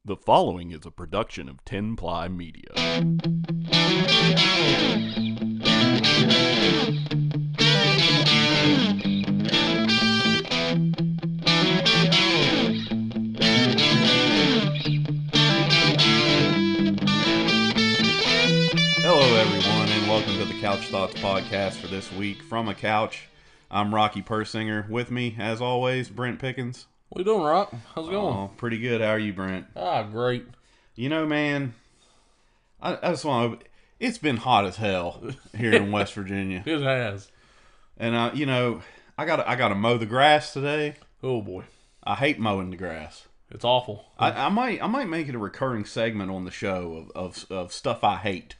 The following is a production of 10 Ply Media. Hello, everyone, and welcome to the Couch Thoughts podcast for this week. From a couch, I'm Rocky Persinger. With me, as always, Brent Pickens. What you doing, Rock? How's it going? Oh, pretty good. How are you, Brent? Great. You know, man, I just want to... It's been hot as hell here in West Virginia. It has. And, I gotta mow the grass today. Oh, boy. I hate mowing the grass. It's awful. I might make it a recurring segment on the show of stuff I hate.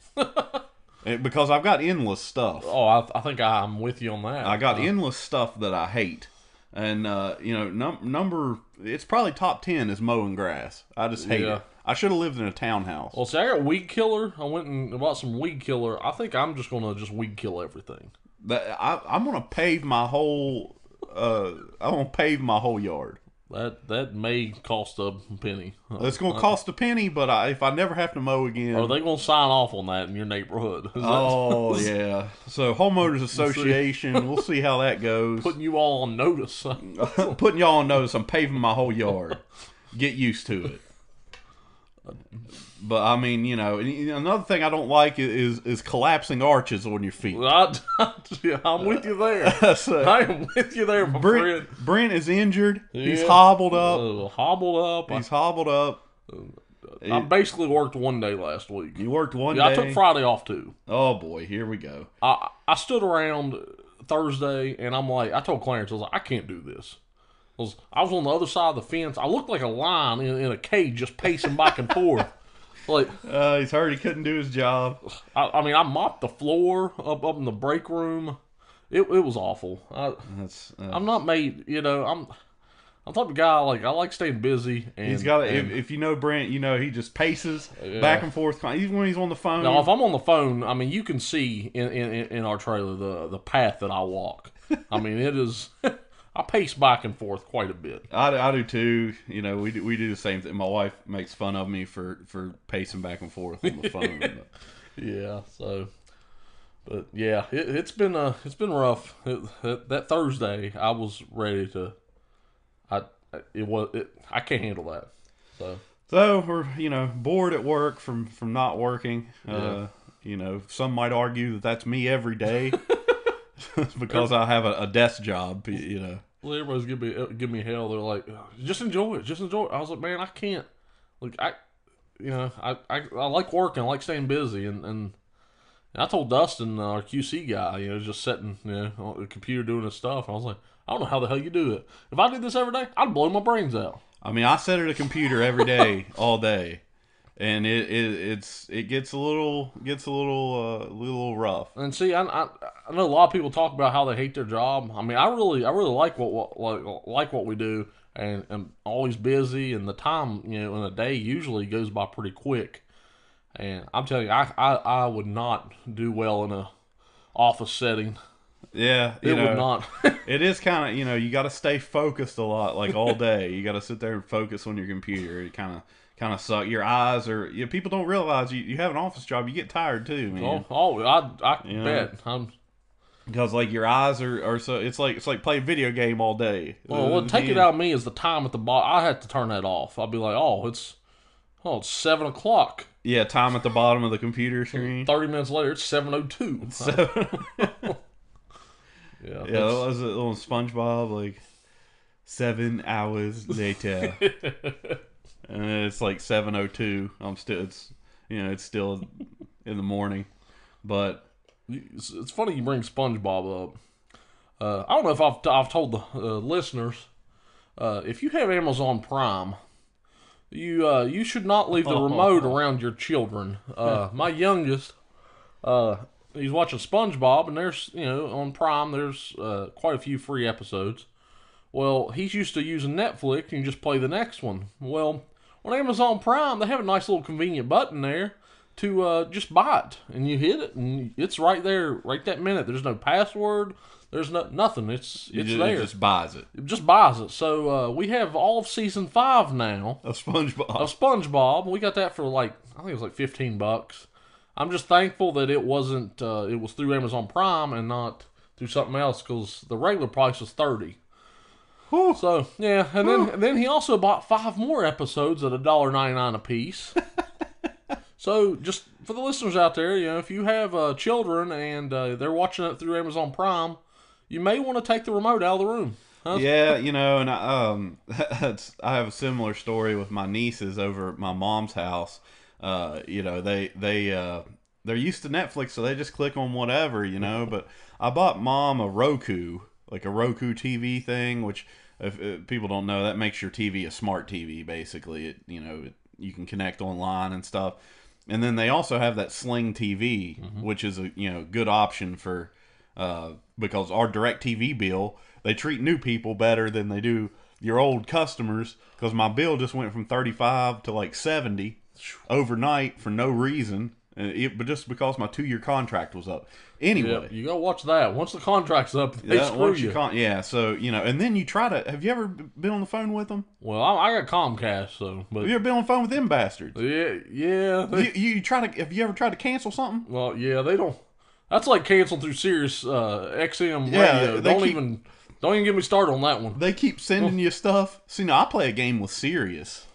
Because I've got endless stuff. Oh, I think I'm with you on that. I got endless stuff that I hate. And, number... It's probably top 10 is mowing grass. I just hate it. I should have lived in a townhouse. Well, see, I got weed killer. I went and bought some weed killer. I think I'm just going to just weed kill everything. I'm going to pave my whole... I'm going to pave my whole yard. That may cost a penny. It's going to cost a penny, but if I never have to mow again... Are they going to sign off on that in your neighborhood? Oh, yeah. So, Homeowners Association, we'll see how that goes. Putting you all on notice. Putting y'all on notice, I'm paving my whole yard. Get used to it. But, I mean, another thing I don't like is collapsing arches on your feet. I'm with you there. So, I am with you there, my friend. Brent is injured. Yeah. He's hobbled up. He's hobbled up. I basically worked one day last week. You worked one day? I took Friday off, too. Oh, boy. Here we go. I stood around Thursday, and I'm like, I told Clarence, I was like, I can't do this. I was on the other side of the fence. I looked like a lion in a cage just pacing back and forth. Like he's hurt. He couldn't do his job. I mean, I mopped the floor up in the break room. It was awful. I'm not made. I'm the type of guy I like staying busy. And he's got. If you know Brent, he just paces back and forth. Even when he's on the phone. Now, if I'm on the phone, I mean, you can see in our trailer the path that I walk. I mean, it is. I pace back and forth quite a bit. I do too. We do the same thing. My wife makes fun of me for pacing back and forth on the phone. Yeah. So, but yeah, it's been rough. That Thursday, I was ready to. I can't handle that. So we're bored at work from not working. Yeah. Some might argue that that's me every day. Because I have a desk job, Well, everybody's give me hell. They're like, just enjoy it. I was like, man, I can't. Like, I like working. I like staying busy. And I told Dustin, our QC guy, just sitting, on the computer doing his stuff. I was like, I don't know how the hell you do it. If I did this every day, I'd blow my brains out. I mean, I sit at a computer every day, all day. And it gets a little rough. And see, I know a lot of people talk about how they hate their job. I mean, I really like what we do, and always busy, and the time in a day usually goes by pretty quick. And I'm telling you, I would not do well in a office setting. Yeah, it would not. It is kind of you got to stay focused a lot, like all day. You got to sit there and focus on your computer. It kind of suck. Your eyes are. People don't realize you have an office job. You get tired too, man. I bet. Because your eyes are so. It's like playing video game all day. Well, what take it out of me is the time at the bottom. I had to turn that off. I'll be like, it's 7:00. Yeah, time at the bottom of the computer screen. 30 minutes later, it's 7:02. Yeah, that was a little SpongeBob, 7 hours later. And it's 7:02. It's still in the morning, but it's funny you bring SpongeBob up. I don't know if I've told the listeners. If you have Amazon Prime, you should not leave the remote around your children. My youngest, he's watching SpongeBob, and there's on Prime there's quite a few free episodes. Well, he's used to using Netflix, and you just play the next one. Well, on Amazon Prime, they have a nice little convenient button there to just buy it, and you hit it, and it's right there, right that minute. There's no password. There's nothing. It's there. It just buys it. It just buys it. So we have all of season 5 now Of SpongeBob. of SpongeBob. We got that for I think it was like $15. I'm just thankful that it wasn't. It was through Amazon Prime and not through something else, because the regular price was $30. Whew. So yeah, and then he also bought 5 more episodes at $1.99 a piece. So just for the listeners out there, if you have children and they're watching it through Amazon Prime, you may want to take the remote out of the room. Huh? Yeah, and I have a similar story with my nieces over at my mom's house. They're used to Netflix, so they just click on whatever, But I bought Mom a Roku, like a Roku TV thing, which if people don't know, that makes your TV a smart TV. Basically, you can connect online and stuff. And then they also have that Sling TV, which is a good option for because our DirecTV bill, they treat new people better than they do your old customers, because my bill just went from 35 to like 70 overnight for no reason, but just because my 2-year contract was up. Anyway, you gotta watch that. Once the contract's up, they screw you. So and then you try to. Have you ever been on the phone with them? Well, I got Comcast, so. But have you ever been on the phone with them bastards? Yeah. You try to. Have you ever tried to cancel something? Well, yeah, they don't. That's like canceling through Sirius XM radio. Don't even get me started on that one. They keep sending you stuff. See, now I play a game with Sirius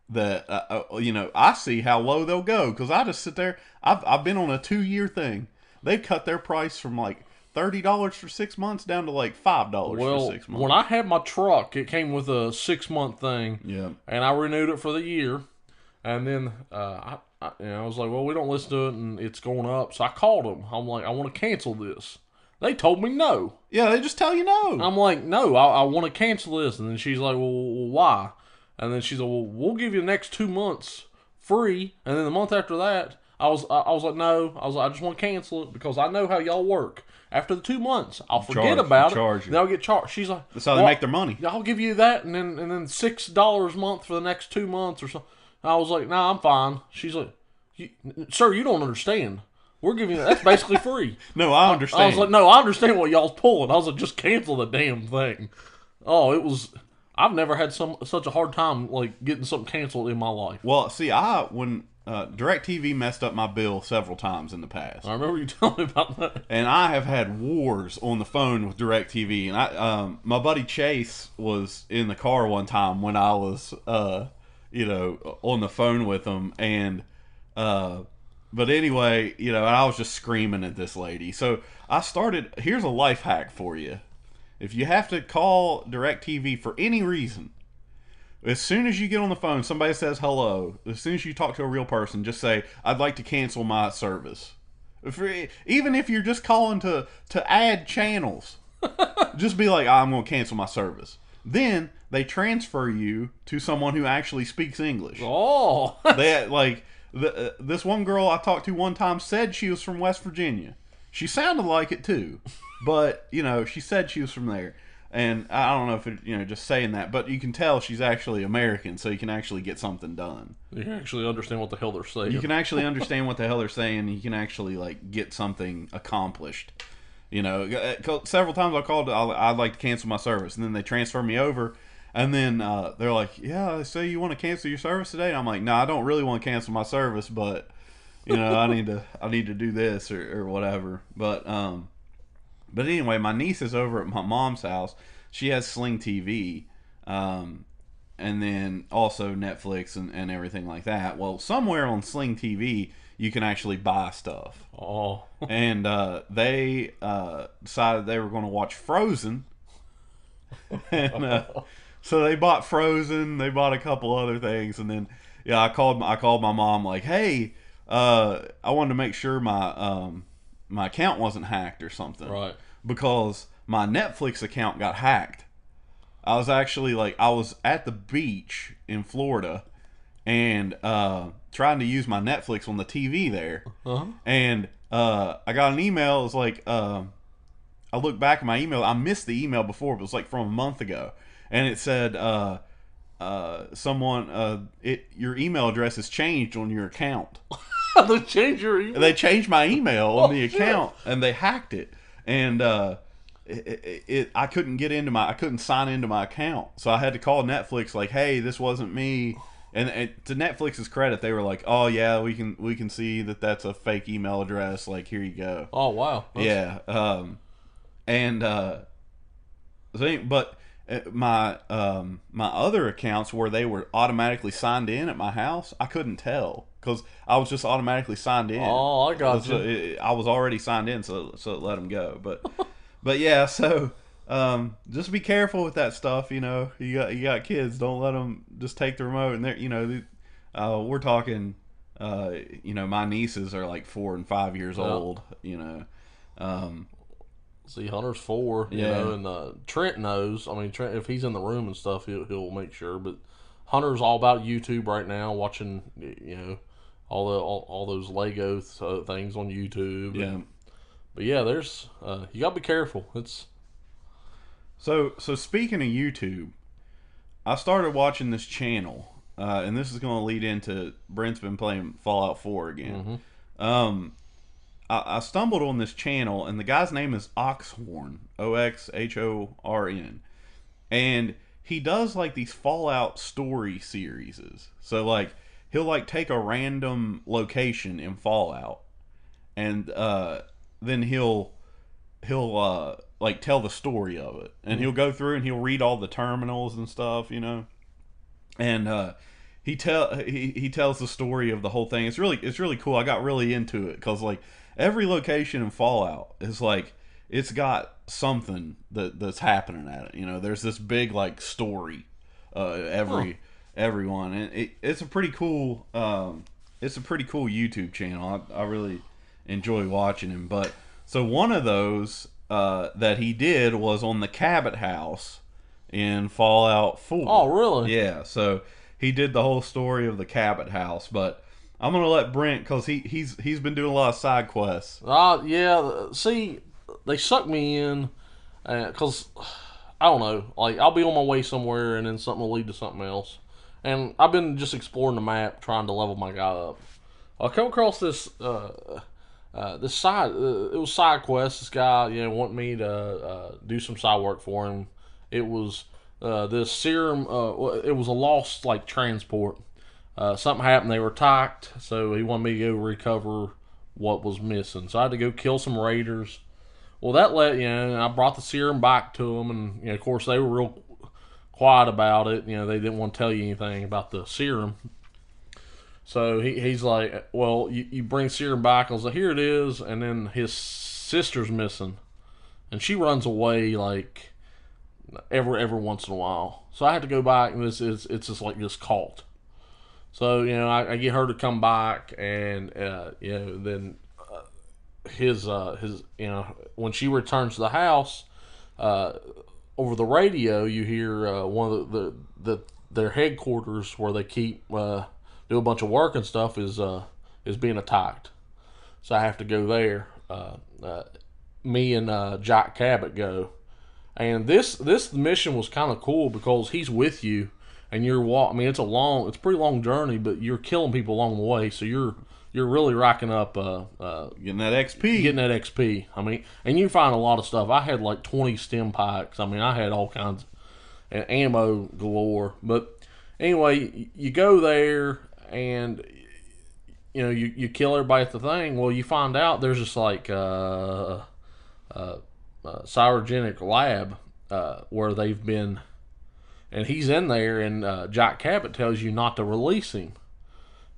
that I see how low they'll go, because I just sit there. I've been on a 2-year thing. They've cut their price from like $30 for 6 months down to like $5 for 6 months. When I had my truck, it came with a 6-month thing. Yeah. And I renewed it for the year. And then I was like, well, we don't listen to it, and it's going up. So I called them. I'm like, I want to cancel this. They told me no. Yeah, they just tell you no. I'm like, no, I want to cancel this. And then she's like, well, why? And then she's like, well, we'll give you the next 2 months free. And then the month after that, I was like, no. I was like, I just want to cancel it, because I know how y'all work. After the 2 months, I'll forget about it. Then I'll get charged. She's like, that's how they make their money. I'll give you that, and then $6 a month for the next 2 months or something. I was like, nah, I'm fine. She's like, sir, you don't understand. We're giving you that's basically free. No, I understand. I was like, no, I understand what y'all's pulling. I was like, just cancel the damn thing. Oh, it was. I've never had such a hard time like getting something canceled in my life. Well, see, when DirecTV messed up my bill several times in the past. I remember you telling me about that. And I have had wars on the phone with DirecTV. And my buddy Chase was in the car one time when I was, on the phone with him, and. But anyway, and I was just screaming at this lady. So I started, here's a life hack for you. If you have to call DirecTV for any reason, as soon as you get on the phone, somebody says hello, as soon as you talk to a real person, just say, I'd like to cancel my service. Even if you're just calling to add channels, just be like, I'm going to cancel my service. Then they transfer you to someone who actually speaks English. Oh. This one girl I talked to one time said she was from West Virginia. She sounded like it too, but she said she was from there. And I don't know if it, just saying that, but you can tell she's actually American, so you can actually get something done. You can actually understand what the hell they're saying. You can actually understand what the hell they're saying, and you can actually get something accomplished. Several times I called, I'd like to cancel my service, and then they transfer me over. And then they're like, yeah, so you want to cancel your service today? And I'm like, no, I don't really want to cancel my service, but I need to do this or whatever. But anyway, my niece is over at my mom's house. She has Sling TV, and then also Netflix and everything like that. Well, somewhere on Sling TV, you can actually buy stuff. Oh. And they decided they were going to watch Frozen. And so they bought Frozen, they bought a couple other things, and then I called my mom like, hey, I wanted to make sure my account wasn't hacked or something, right? Because my Netflix account got hacked. I was actually I was at the beach in Florida and trying to use my Netflix on the TV there, and I got an email. It was like I looked back at my email. I missed the email before, but it was like from a month ago. And it said, your email address has changed on your account. They changed your email? They changed my email on the account, and they hacked it. And I couldn't I couldn't sign into my account, so I had to call Netflix like, "Hey, this wasn't me." And to Netflix's credit, they were like, "Oh yeah, we can see that that's a fake email address. Like, here you go." Oh wow. Yeah. But my other accounts where they were automatically signed in at my house, I couldn't tell because I was just automatically signed in. Oh, I got you. I was already signed in, so it let them go. But yeah, so just be careful with that stuff. You know, you got kids. Don't let them just take the remote. And we're talking. My nieces are like 4 and 5 years old. See, Hunter's 4, you know, and Trent knows. I mean, Trent, if he's in the room and stuff, he'll make sure. But Hunter's all about YouTube right now, watching, all those Lego things on YouTube. Yeah. But yeah, there's you gotta be careful. It's so speaking of YouTube, I started watching this channel, and this is going to lead into Brent's been playing Fallout 4 again. Mm-hmm. I stumbled on this channel, and the guy's name is Oxhorn, Oxhorn, and he does like these Fallout story series. So like he'll like take a random location in Fallout, and then he'll like tell the story of it, and he'll go through and he'll read all the terminals and stuff, and he tells the story of the whole thing. It's really cool. I got really into it because like every location in Fallout is like it's got something that's happening at it. There's this big like story everyone, and it's a pretty cool YouTube channel. I really enjoy watching him. But so one of those that he did was on the Cabot house in Fallout 4. Oh, really? Yeah. So he did the whole story of the Cabot house, but I'm gonna let Brent because he's been doing a lot of side quests. Yeah. See, they suck me in because I don't know. Like I'll be on my way somewhere and then something will lead to something else, and I've been just exploring the map trying to level my guy up. I come across this this side. It was side quest. This guy wanted me to do some side work for him. It was this serum. It was a lost like transport. Something happened. They were attacked, so he wanted me to go recover what was missing. So I had to go kill some raiders. Well, I brought the serum back to them, and of course they were real quiet about it. They didn't want to tell you anything about the serum. So he's like, well, you bring serum back. I was like, here it is. And then his sister's missing, and she runs away like every once in a while. So I had to go back, and it's just like this cult. So I get her to come back, and then his when she returns to the house, over the radio you hear one of their headquarters where they keep do a bunch of work and stuff is being attacked. So I have to go there. Me and Jack Cabot go, and this mission was kind of cool because he's with you. And it's a pretty long journey, but you're killing people along the way, so you're really racking up getting that XP. I mean, and you find a lot of stuff. I had like 20 stim packs. I mean, I had all kinds of ammo galore. But anyway, you go there and you kill everybody at the thing. Well, you find out there's this like cryogenic lab where they've been. And he's in there, and Jack Cabot tells you not to release him,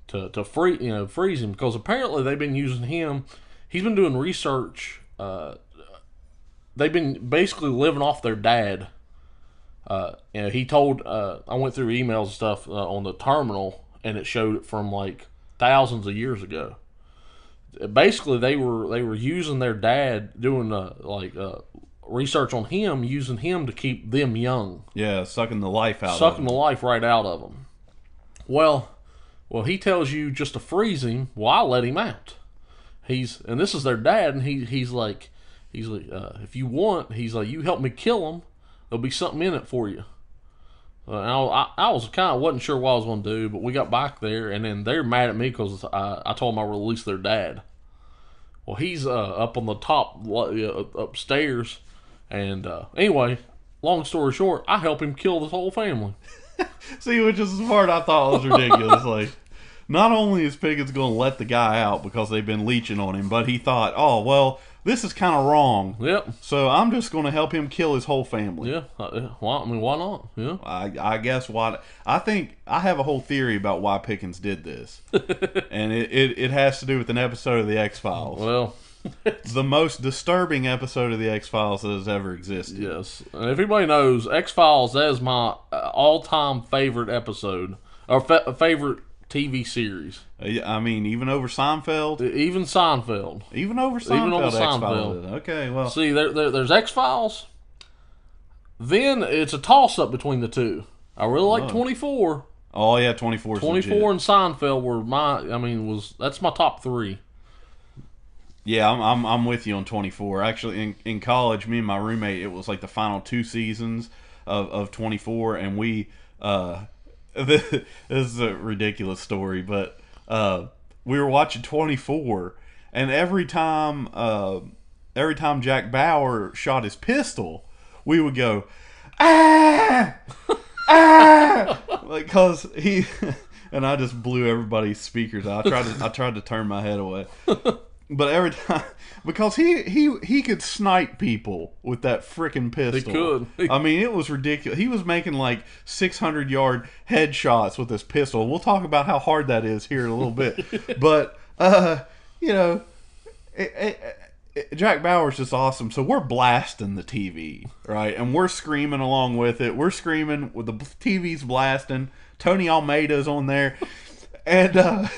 to freeze him, because apparently they've been using him. He's been doing research. They've been basically living off their dad. He told I went through emails and stuff on the terminal, and it showed it from like thousands of years ago. Basically, they were using their dad, doing research on him, using him to keep them young. Yeah, sucking the life right out of them. Well, he tells you just to freeze him. Well, I'll let him out. And this is their dad, and he's like, if you want, he's like, you help me kill him, there'll be something in it for you. I was kind of wasn't sure what I was going to do, but we got back there, and then they're mad at me because I told them I released their dad. Well, he's up on the top upstairs, and anyway, long story short, I help him kill this whole family. See, which is the part I thought was ridiculous. Like, not only is Pickens going to let the guy out because they've been leeching on him, but he thought, oh, well, this is kind of wrong. Yep. So I'm just going to help him kill his whole family. Yeah. Well, I mean, why not? Yeah. I guess why. I think I have a whole theory about why Pickens did this. And it has to do with an episode of The X-Files. Well, the most disturbing episode of The X-Files that has ever existed. Yes. And if anybody knows, X-Files, that is my all-time favorite episode, or favorite TV series. I mean, even over Seinfeld? Even Seinfeld. Even over Seinfeld, X-Files. Okay, well. See, there's X-Files. Then it's a toss-up between the two. I really like 24. Oh, yeah, 24 is 24 legit. and Seinfeld were that's my top three. Yeah, I'm with you on 24. Actually, in college, me and my roommate, it was like the final 2 seasons of 24, and we this is a ridiculous story, but we were watching 24, and every time Jack Bauer shot his pistol, we would go, ah, ah, because he and I just blew everybody's speakers out. I tried to turn my head away. But every time, because he could snipe people with that freaking pistol. He could. I mean, it was ridiculous. He was making like 600-yard headshots with this pistol. We'll talk about how hard that is here in a little bit. But, you know, Jack Bauer's just awesome. So we're blasting the TV, right? And we're screaming along with it. We're screaming with the TV's blasting. Tony Almeida's on there. And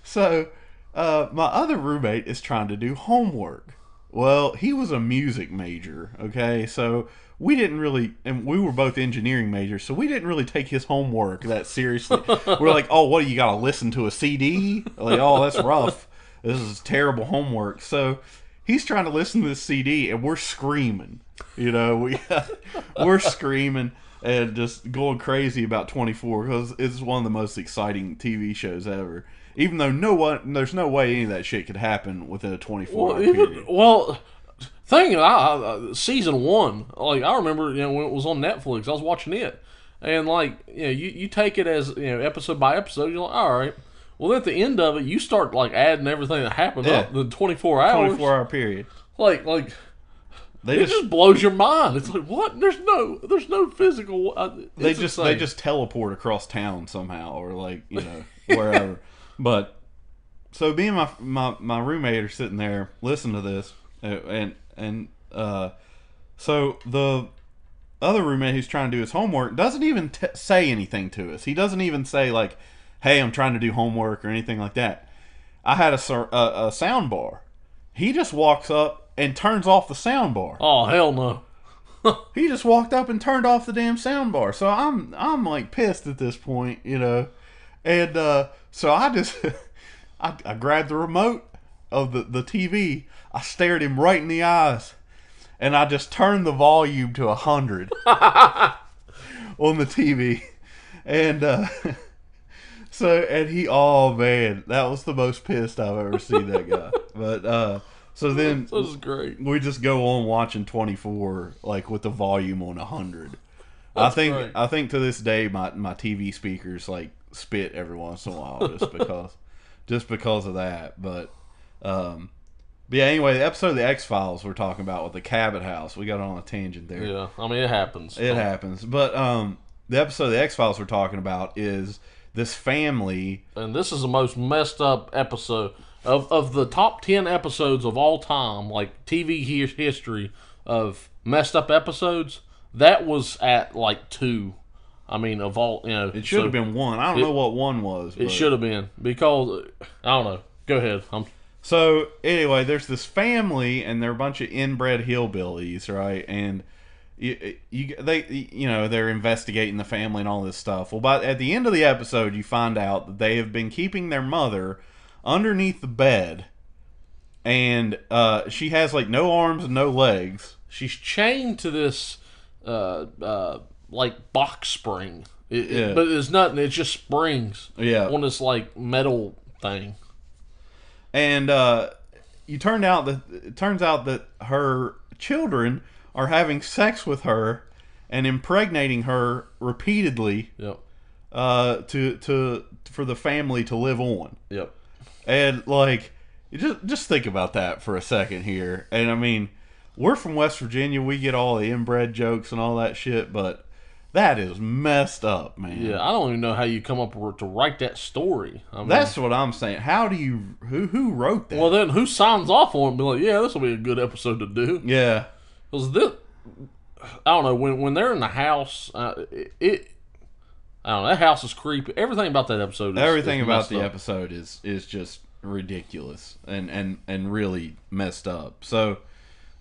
so... my other roommate is trying to do homework. Well, he was a music major, okay? So we didn't really, and we were both engineering majors, so we didn't really take his homework that seriously. We're like, oh, what, you got to listen to a CD? Like, oh, that's rough. This is terrible homework. So he's trying to listen to this CD, and we're screaming. You know, we're screaming and just going crazy about 24 because it's one of the most exciting TV shows ever. Even though there's no way any of that shit could happen within a 24-hour period. Well, season 1, like I remember, when it was on Netflix, I was watching it, and like, you take it as episode by episode. You're like, all right. Well, at the end of it, you start like adding everything that happened up the 24 hours. 24-hour period. Like it just blows your mind. It's like, what? There's no physical. They just teleport across town somehow, or like wherever. But so me and my roommate are sitting there listening to this, and so the other roommate who's trying to do his homework doesn't even say anything to us. He doesn't even say like, "Hey, I'm trying to do homework" or anything like that. I had a sound bar. He just walks up and turns off the sound bar. Oh, hell no. He just walked up and turned off the damn sound bar. So I'm like pissed at this point, And so I just I grabbed the remote of the TV. I stared him right in the eyes, and I just turned the volume to 100 on the TV. And oh man, that was the most pissed I've ever seen that guy. But so then this is great. We just go on watching 24 like with the volume on 100. That's great. I think to this day my TV speakers like spit every once in a while just because of that. But yeah, anyway, the episode of the X-Files we're talking about with the Cabot House, we got on a tangent there. Yeah, I mean, it happens. It happens. But the episode of the X-Files we're talking about is this family, and this is the most messed up episode of the top 10 episodes of all time, like TV history of messed up episodes. That was at like 2. I mean, of all, it should have been 1. I don't know what 1 was. It should have been, because I don't know. Go ahead. So anyway, there's this family, and they're a bunch of inbred hillbillies, right? And they're investigating the family and all this stuff. Well, at the end of the episode, you find out that they have been keeping their mother underneath the bed, and she has like no arms and no legs. She's chained to this like box spring. Yeah. But it's nothing. It just springs. Yeah. On this like metal thing. And it turns out that her children are having sex with her and impregnating her repeatedly. Yep. For the family to live on. Yep. And like, just think about that for a second here. And I mean, we're from West Virginia. We get all the inbred jokes and all that shit, but that is messed up, man. Yeah, I don't even know how you come up with to write that story. I mean, that's what I'm saying. How do you? Who wrote that? Well, then who signs off on it and be like, yeah, this will be a good episode to do? Yeah. Because this, I don't know, when they're in the house, I don't know, that house is creepy. Everything about that episode is Everything about the up. episode is just ridiculous and really messed up. So,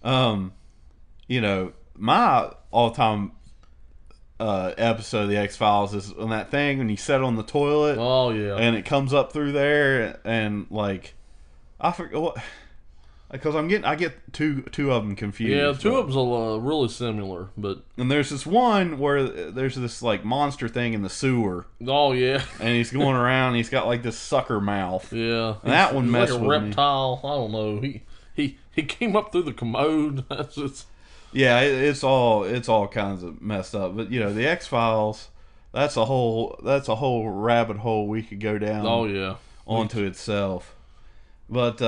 you know, my all-time episode of the X-Files is on that thing when you sit on the toilet. Oh, yeah. And it comes up through there and, like, I forget what... Because I get two of them confused. Yeah, two of them's really similar, but and there's this one where there's this like monster thing in the sewer. Oh yeah, and he's going around. And he's got like this sucker mouth. Yeah, and that one messed like a with reptile. me. I don't know. He came up through the commode. That's just... Yeah, it's all kinds of messed up. But you know, the X-Files. That's a whole rabbit hole we could go down. Oh yeah, onto itself. But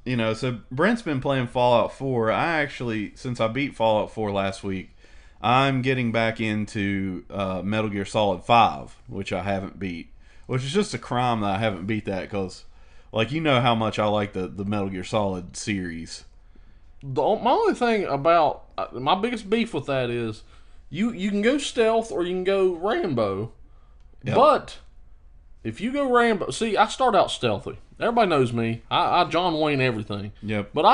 you know, so Brent's been playing Fallout 4. I actually, since I beat Fallout 4 last week, I'm getting back into Metal Gear Solid 5, which I haven't beat. Which is just a crime that I haven't beat that, because, like, you know how much I like the Metal Gear Solid series. My only thing about, my biggest beef with that is, you can go stealth or you can go Rambo. Yep. But, if you go Rambo, see, I start out stealthy. Everybody knows me. I John Wayne everything. Yep. But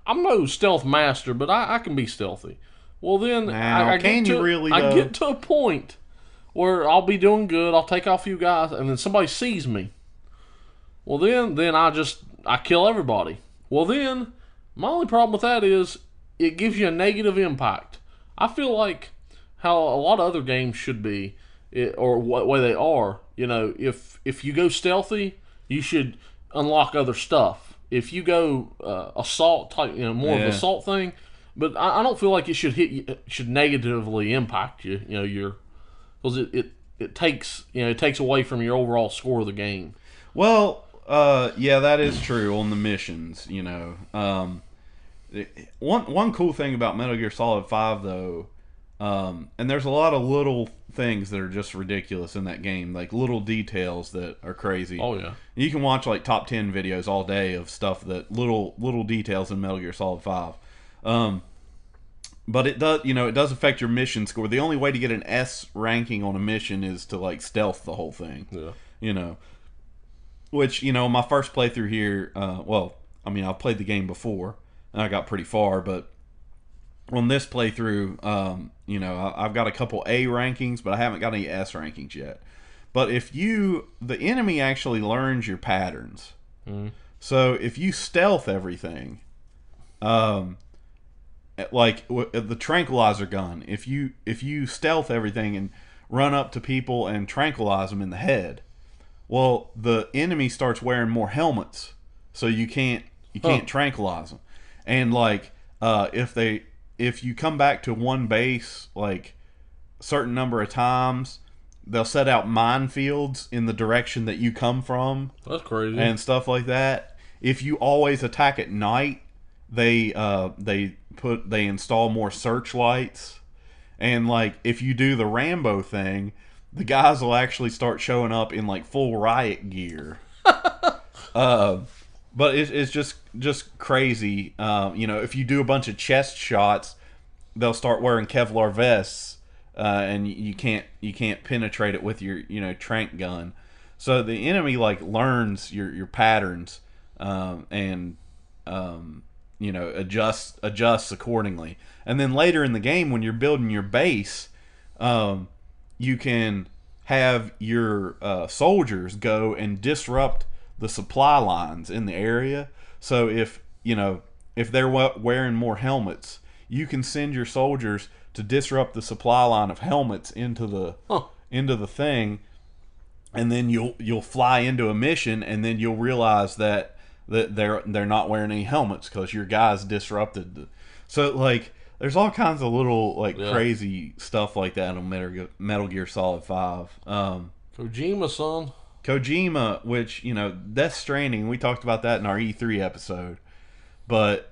I'm no stealth master, but I can be stealthy. Well, then I get to a point where I'll be doing good. I'll take out a few guys, and then somebody sees me. Well, then I kill everybody. Well, then my only problem with that is it gives you a negative impact. I feel like how a lot of other games should be, or what way they are. You know, if you go stealthy, you should unlock other stuff. If you go assault type, you know, more of an assault thing, but I don't feel like it should hit you, it should negatively impact you. You know, because it takes away from your overall score of the game. Well, yeah, that is true on the missions. You know, one cool thing about Metal Gear Solid 5 though, and there's a lot of little things that are just ridiculous in that game, like little details that are crazy. Oh yeah, you can watch like top 10 videos all day of stuff that little details in Metal Gear Solid 5. But it does affect your mission score. The only way to get an S ranking on a mission is to like stealth the whole thing. Yeah, you know, which, you know, my first playthrough here, well, I mean, I've played the game before and I got pretty far, but on this playthrough, you know, I've got a couple A rankings, but I haven't got any S rankings yet. But the enemy actually learns your patterns. Mm. So if you stealth everything, like the tranquilizer gun, if you stealth everything and run up to people and tranquilize them in the head, well, the enemy starts wearing more helmets, so you can't tranquilize them. And like, if you come back to one base, like, certain number of times, they'll set out minefields in the direction that you come from. That's crazy. And stuff like that. If you always attack at night, they install more searchlights. And like, if you do the Rambo thing, the guys will actually start showing up in like full riot gear. But it's just crazy. You know, if you do a bunch of chest shots, they'll start wearing Kevlar vests, and you can't penetrate it with your, you know, tranq gun. So the enemy like learns your patterns, and you know, adjusts accordingly. And then later in the game, when you're building your base, you can have your soldiers go and disrupt the supply lines in the area. So if they're wearing more helmets, you can send your soldiers to disrupt the supply line of helmets into the thing, and then you'll fly into a mission, and then you'll realize that they're not wearing any helmets because your guys disrupted. So like, there's all kinds of little crazy stuff like that on Metal Gear Solid 5. Kojima, son. Kojima, which, Death Stranding, we talked about that in our E3 episode. But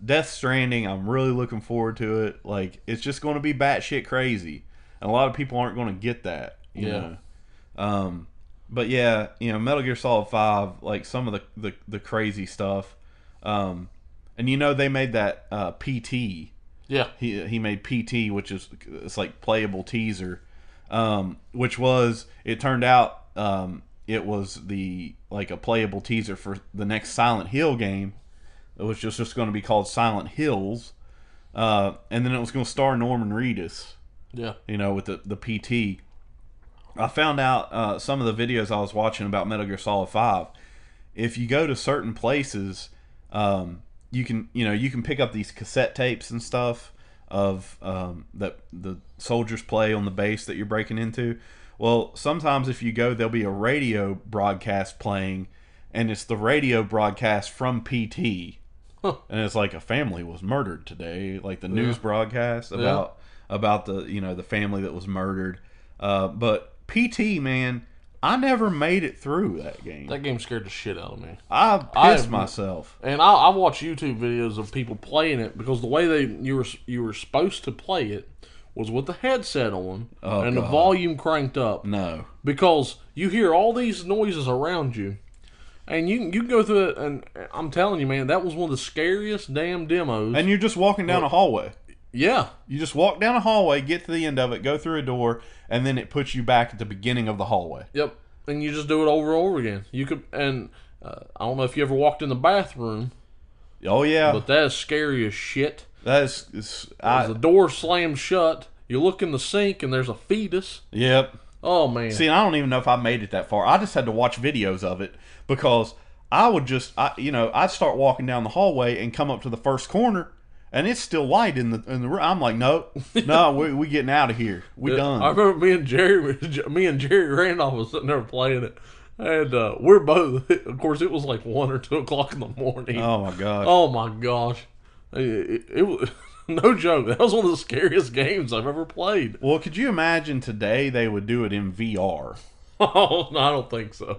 Death Stranding, I'm really looking forward to it. Like, it's just going to be batshit crazy. And a lot of people aren't going to get that, you know. But yeah, Metal Gear Solid 5, like some of the crazy stuff. And they made that PT. Yeah. He made PT, which it's like playable teaser. Which it turned out it was a playable teaser for the next Silent Hill game. It was just going to be called Silent Hills. And then it was going to star Norman Reedus. Yeah. With the PT. I found out some of the videos I was watching about Metal Gear Solid 5. If you go to certain places, you can pick up these cassette tapes and stuff of that the soldiers play on the base that you're breaking into. Well, sometimes if you go, there'll be a radio broadcast playing, and it's the radio broadcast from PT. Huh. And it's like, a family was murdered today, like the news broadcast about the the family that was murdered. But PT, man, I never made it through that game. That game scared the shit out of me. I pissed myself. And I watch YouTube videos of people playing it, because the way you were supposed to play it was with the headset on and the volume cranked up. No. Because you hear all these noises around you, and you can go through it, and I'm telling you, man, that was one of the scariest damn demos. And you're just walking down a hallway. Yeah. You just walk down a hallway, get to the end of it, go through a door, and then it puts you back at the beginning of the hallway. Yep. And you just do it over and over again. You could, and I don't know if you ever walked in the bathroom. Oh yeah. But that is scary as shit. That is, the door slams shut. You look in the sink and there's a fetus. Yep. Oh man. See, I don't even know if I made it that far. I just had to watch videos of it, because I would I'd start walking down the hallway and come up to the first corner, and it's still light in the room. I'm like, no, we getting out of here. We done. I remember me and Jerry Randolph was sitting there playing it, and we're both. Of course, it was like 1 or 2 o'clock in the morning. Oh my gosh. Oh my gosh. It was no joke. That was one of the scariest games I've ever played. Well, could you imagine today they would do it in VR? Oh, no, I don't think so.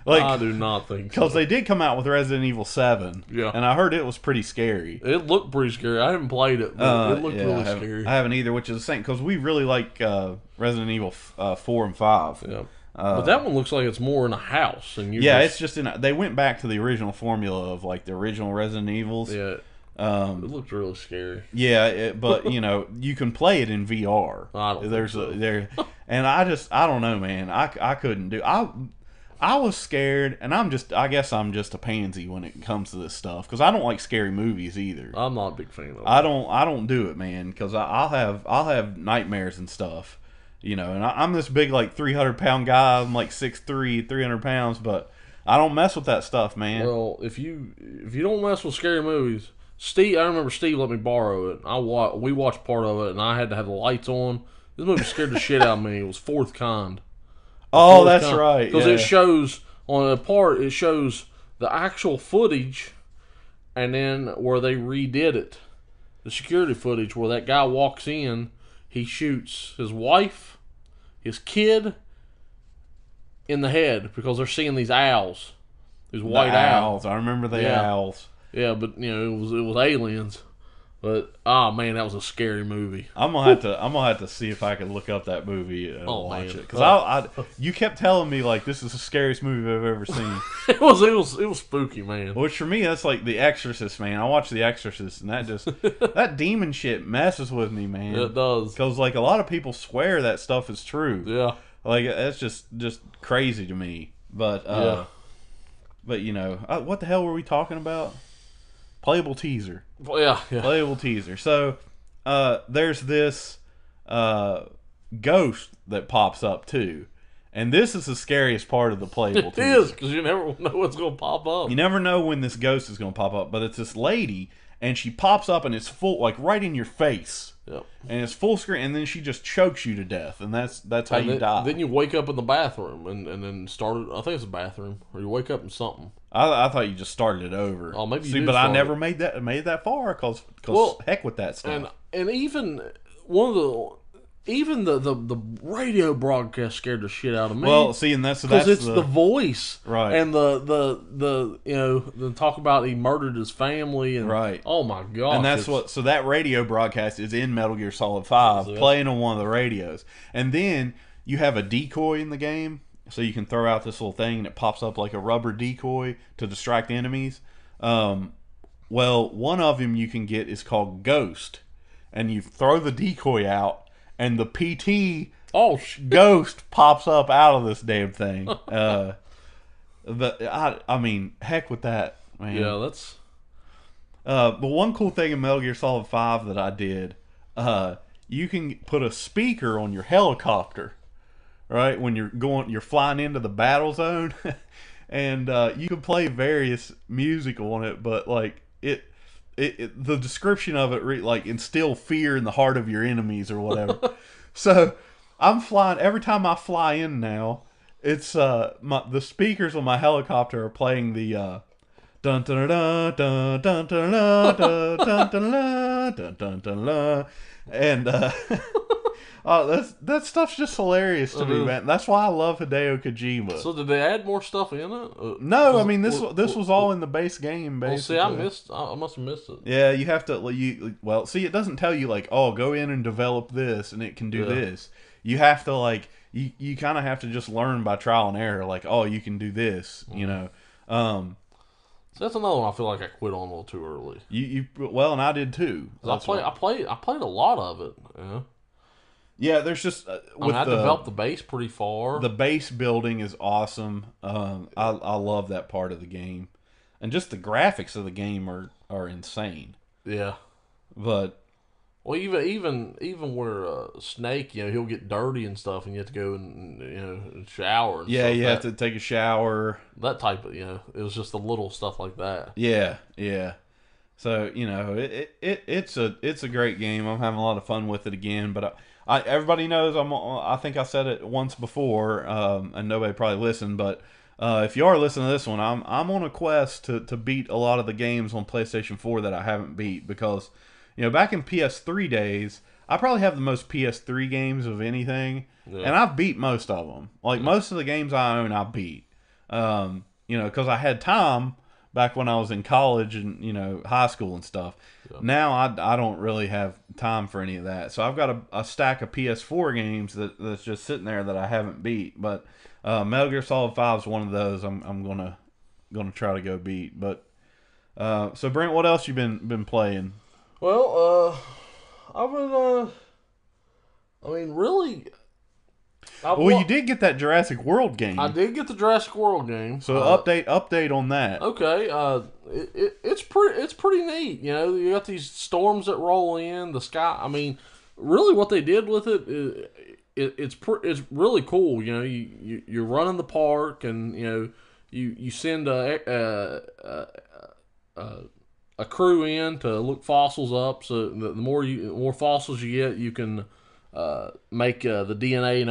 I do not think so. Because they did come out with Resident Evil 7. Yeah. And I heard it was pretty scary. It looked pretty scary. I haven't played it, but it looked really scary. I haven't either, which is the same, because we really like Resident Evil 4 and 5. Yeah. But that one looks like it's more in a house. And it's just they went back to the original formula of like the original Resident Evils. Yeah. It looked really scary. Yeah, but you can play it in VR. I don't think so. And I don't know, man. I couldn't do. I was scared, and I guess I'm just a pansy when it comes to this stuff, because I don't like scary movies either. I'm not a big fan of it. I don't do it, man, because I'll have nightmares and stuff, and I'm this big, like, 300-pound guy. I'm like 6'3", 300 pounds, but I don't mess with that stuff, man. Well, if you don't mess with scary movies, I remember Steve let me borrow it. We watched part of it, and I had to have the lights on. This movie scared the shit out of me. It was Fourth Kind. Oh, that's right. Because it shows, on a part, it shows the actual footage, and then where they redid it. The security footage where that guy walks in, he shoots his wife, his kid, in the head, because they're seeing these owls. These white owls. I remember the owls. Yeah, but it was aliens. But man, that was a scary movie. I'm gonna have to see if I can look up that movie and watch it, because you kept telling me like this is the scariest movie I've ever seen. It was spooky, man. Which for me, that's like The Exorcist, man. I watched The Exorcist, and that demon shit messes with me, man. It does, because like a lot of people swear that stuff is true. Yeah, like that's just crazy to me. But what the hell were we talking about? Playable teaser. Yeah. Playable teaser. So, there's this ghost that pops up too, and this is the scariest part of the playable teaser. It is, because you never know what's going to pop up. You never know when this ghost is going to pop up, but it's this lady, and she pops up and it's full, like right in your face. Yep. And it's full screen, and then she just chokes you to death, and that's how you die. Then you wake up in the bathroom, and then started. I think it's a bathroom, or you wake up in something. I thought you just started it over. Oh, maybe. See, but I never made that far because heck with that stuff. And even one of the radio broadcast scared the shit out of me. Well, see, and that's because it's the voice, right? And the the talk about he murdered his family, and right. Oh my god! And that's what. So that radio broadcast is in Metal Gear Solid 5, playing on one of the radios, and then you have a decoy in the game, so you can throw out this little thing, and it pops up like a rubber decoy to distract enemies. Well, one of them you can get is called Ghost, and you throw the decoy out. And the PT ghost pops up out of this damn thing. I mean, heck with that, man. Yeah, that's. But one cool thing in Metal Gear Solid 5 that I did, you can put a speaker on your helicopter, right? When you're flying into the battle zone, and you can play various music on it, but like the description of it like instill fear in the heart of your enemies or whatever. So I'm flying every time I fly in now. It's the speakers on my helicopter are playing the dun dun dun dun dun dun dun dun dun dun dun dun dun, and that stuff's just hilarious to me, man. That's why I love Hideo Kojima. So did they add more stuff in it? No, I mean this was all in the base game. Basically, well, see, I must have missed it. Yeah, you have to. Well, see, it doesn't tell you like, oh, go in and develop this, and it can do this. You have to like, you kind of have to just learn by trial and error. Like, oh, you can do this, you know. So that's another one I feel like I quit on a little too early. Well, and I did too. I played a lot of it. Yeah. Yeah, there's just I developed the base pretty far. The base building is awesome. I love that part of the game, and just the graphics of the game are insane. Yeah, but well, even where Snake, he'll get dirty and stuff, and you have to go and shower. And yeah, you have to take a shower. That type of it was just the little stuff like that. Yeah, yeah. So it's a great game. I'm having a lot of fun with it again, but. Everybody knows I think I said it once before, and nobody probably listened. But if you are listening to this one, I'm on a quest to beat a lot of the games on PlayStation 4 that I haven't beat, because back in PS3 days, I probably have the most PS3 games of anything, and I've beat most of them. Like most of the games I own, I beat. Because I had time back when I was in college and high school and stuff. Yeah. Now I don't really have time for any of that. So I've got a stack of PS4 games that's just sitting there that I haven't beat. But Metal Gear Solid 5 is one of those I'm gonna try to go beat. But so Brent, what else you been playing? Well, I've been really. You did get that Jurassic World game. I did get the Jurassic World game. So update on that. Okay, it's pretty neat. You got these storms that roll in the sky. I mean, really, what they did with it's really cool. You're running the park, and you send a crew in to look fossils up. So the more fossils you get, you can. Make the DNA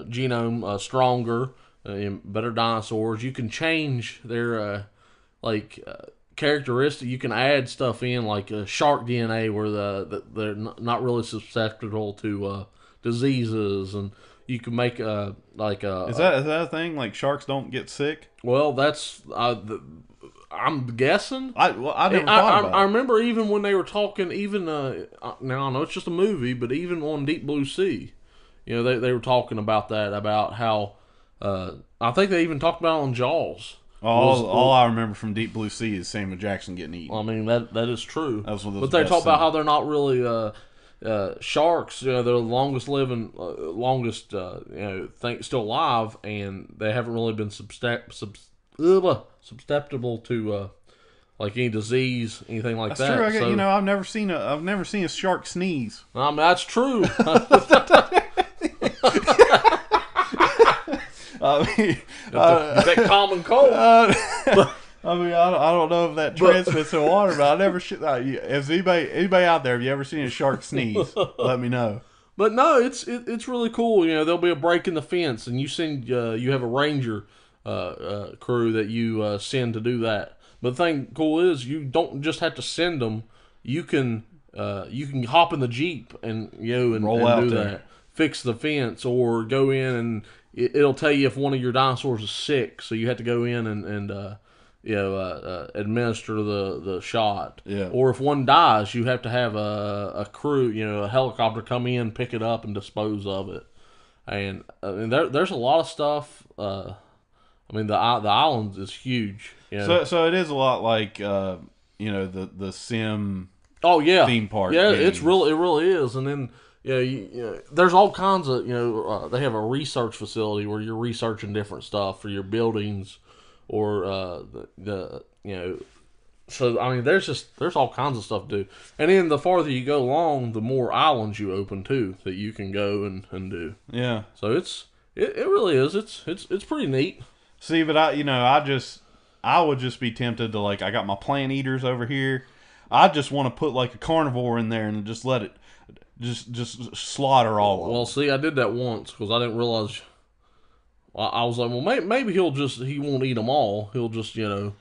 genome stronger, better dinosaurs. You can change their characteristic. You can add stuff in like shark DNA where they're not really susceptible to diseases, and you can make is that a thing? Like sharks don't get sick? Well, that's I'm guessing. I never thought about it. I remember even when they were talking, even now I know it's just a movie, but even on Deep Blue Sea, they were talking about that, about how I think they even talked about it on Jaws. All I remember from Deep Blue Sea is Samuel Jackson getting eaten. I mean that is true. That was one of those. But they talk about how they're not really sharks. They're the longest living, thing still alive, and they haven't really been susceptible to like any disease, anything like that. That's true. I've never seen a shark sneeze. I mean, that's true. That common cold. I mean, I don't know if that transmits in water, but I never. Has anybody out there? Have you ever seen a shark sneeze? Let me know. But no, it's really cool. You know, there'll be a break in the fence, and you have a ranger crew that you send to do that. But the thing cool is you don't just have to send them. You can hop in the Jeep and roll out do there. that, fix the fence, or go in and it'll tell you if one of your dinosaurs is sick. So you have to go in and administer the shot. Yeah. Or if one dies, you have to have a crew, a helicopter come in, pick it up, and dispose of it. And there's a lot of stuff. The island is huge. So it is a lot like the Sim. Oh yeah, theme park. Yeah, games. it really is. And then there's all kinds of they have a research facility where you're researching different stuff for your buildings, or So I mean, there's all kinds of stuff to do. And then the farther you go along, the more islands you open too that you can go and do. Yeah. So it really is. It's pretty neat. See, but I would just be tempted to, like, I got my plant eaters over here. I just want to put like a carnivore in there and just let it just slaughter all of them. Well, see, I did that once because I didn't realize. I was like, well, maybe he won't eat them all. He'll just they'll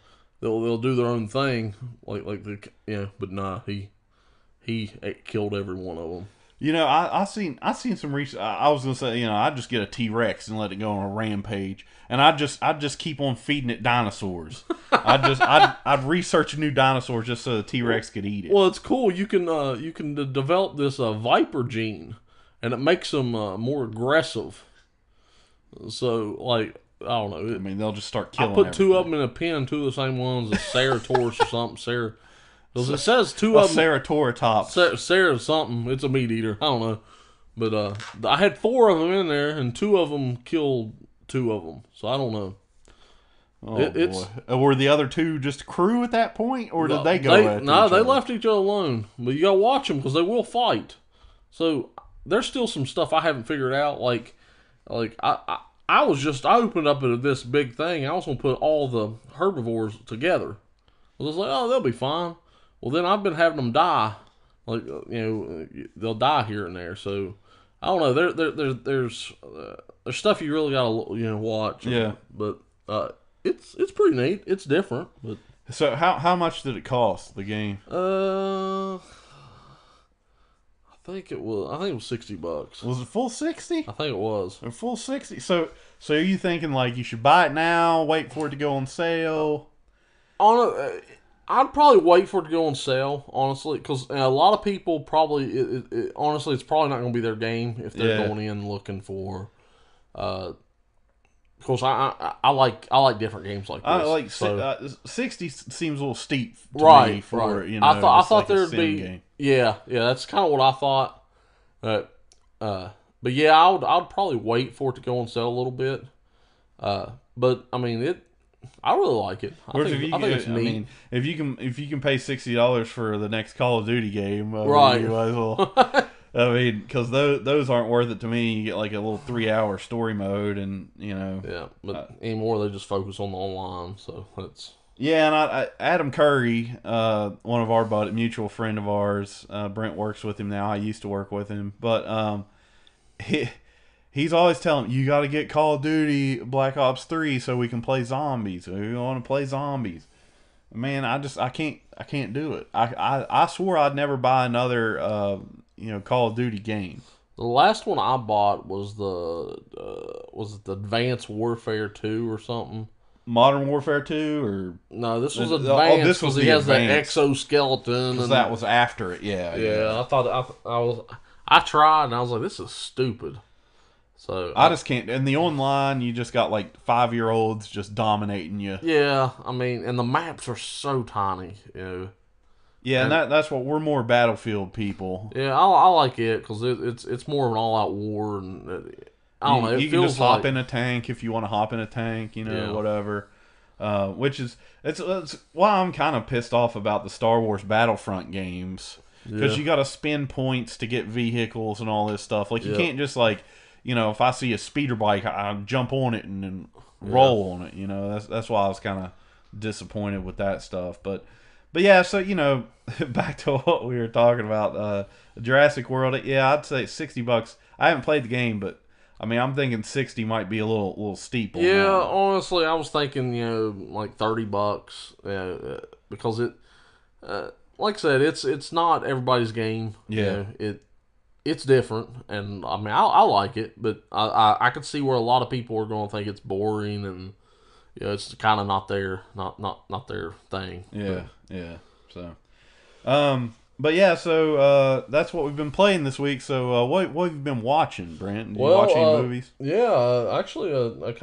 do their own thing But nah, he killed every one of them. I seen some research. I was gonna say, I'd just get a T-Rex and let it go on a rampage, and I'd just keep on feeding it dinosaurs. I'd research new dinosaurs just so the T-Rex could eat it. Well, it's cool. You can develop this viper gene, and it makes them more aggressive. So, like, I don't know. I mean, they'll just start killing. I put two of them in a pen, two of the same ones, a Ceratosaurus or something. Because it says two of them. Ceratops. Sarah something. It's a meat eater. I don't know. But I had 4 of them in there, and 2 of them killed 2 of them. So I don't know. Oh, boy. Were the other 2 just crew at that point, or did they go? They left each other alone. But you gotta watch them because they will fight. So there's still some stuff I haven't figured out. Like I opened up into this big thing. I was gonna put all the herbivores together. I was like, oh, they'll be fine. Well, then I've been having them die. Like, they'll die here and there. So I don't know. There's stuff you really gotta watch. Yeah. But it's pretty neat. It's different. But so how much did it cost, the game? I think it was $60. Was it full 60? I think it was. A full 60. So are you thinking like you should buy it now, wait for it to go on sale? I'd probably wait for it to go on sale, honestly, because a lot of people probably, honestly, it's probably not going to be their game if they're going in looking for. Because I like different games like this. 60 seems a little steep to me for I thought there'd be game. Yeah, that's kind of what I thought. But yeah, I'd probably wait for it to go on sale a little bit. But I mean I really like it. I think it's neat. I mean, if you can pay $60 for the next Call of Duty game, right? You might as well. I mean, because those aren't worth it to me. You get like a little 3-hour story mode, and Yeah, but anymore they just focus on the online, so that's. Yeah, and Adam Curry, one of our mutual friend of ours, Brent works with him now. I used to work with him, but he's always telling me, you got to get Call of Duty Black Ops 3 so we can play zombies. We want to play zombies. Man, I can't do it. I swore I'd never buy another Call of Duty game. The last one I bought was the Advanced Warfare 2 or something. Modern Warfare 2 or no? This was Advanced because he has that exoskeleton. Because that was after it. Yeah. I thought I tried and I was like, this is stupid. So I just can't. In the online, you just got like 5-year-olds just dominating you. Yeah, I mean, and the maps are so tiny. Yeah, and that's what we're more Battlefield people. Yeah, I like it because it's more of an all-out war, and I don't know. You can just hop in a tank if you want to hop in a tank, whatever. Which is it's why I'm kind of pissed off about the Star Wars Battlefront games because you got to spend points to get vehicles and all this stuff. Like you can't just like if I see a speeder bike, I jump on it and roll on it. That's why I was kind of disappointed with that stuff. But yeah, so back to what we were talking about, Jurassic World. Yeah, I'd say $60. I haven't played the game, but I mean, I'm thinking 60 might be a little steep on Yeah, that. honestly, I was thinking, like $30, because like I said, it's not everybody's game. Yeah. It's different, and I mean, I like it, but I could see where a lot of people are going to think it's boring, and it's kind of not their thing. Yeah, yeah. So, but yeah, so that's what we've been playing this week. So, what have you been watching, Brent? Did you watch any movies? Yeah, actually, I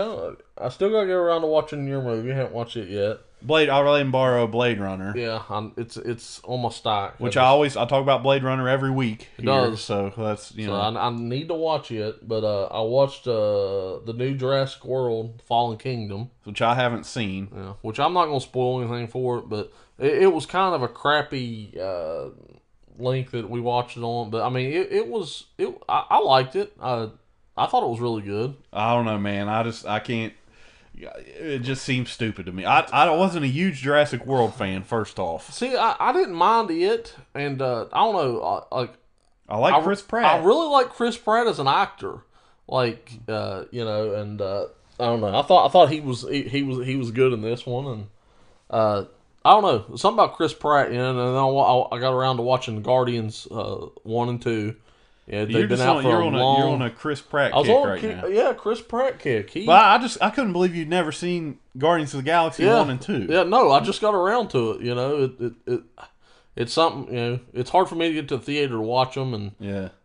still gotta get around to watching your movie. I haven't watched it yet. I'll let him borrow Blade Runner. Yeah, it's on my stack. Which I talk about Blade Runner every week. It does. So that's I need to watch it, but I watched the new Jurassic World: Fallen Kingdom, which I haven't seen. Yeah, which I'm not gonna spoil anything for it, but it was kind of a crappy link that we watched it on. But I mean, I liked it. I thought it was really good. I don't know, man. I can't. It just seems stupid to me. I wasn't a huge Jurassic World fan, first off. See, I didn't mind it, and I don't know, I like Chris Pratt. I really like Chris Pratt as an actor, and I don't know. I thought he was good in this one, and I don't know, something about Chris Pratt, and then I got around to watching Guardians 1 and 2. Yeah, they've been out for a long. You're on a Chris Pratt kick right now. Yeah, Chris Pratt kick. But I couldn't believe you'd never seen Guardians of the Galaxy 1 and 2. Yeah, no, I just got around to it. It's something. It's hard for me to get to the theater to watch them,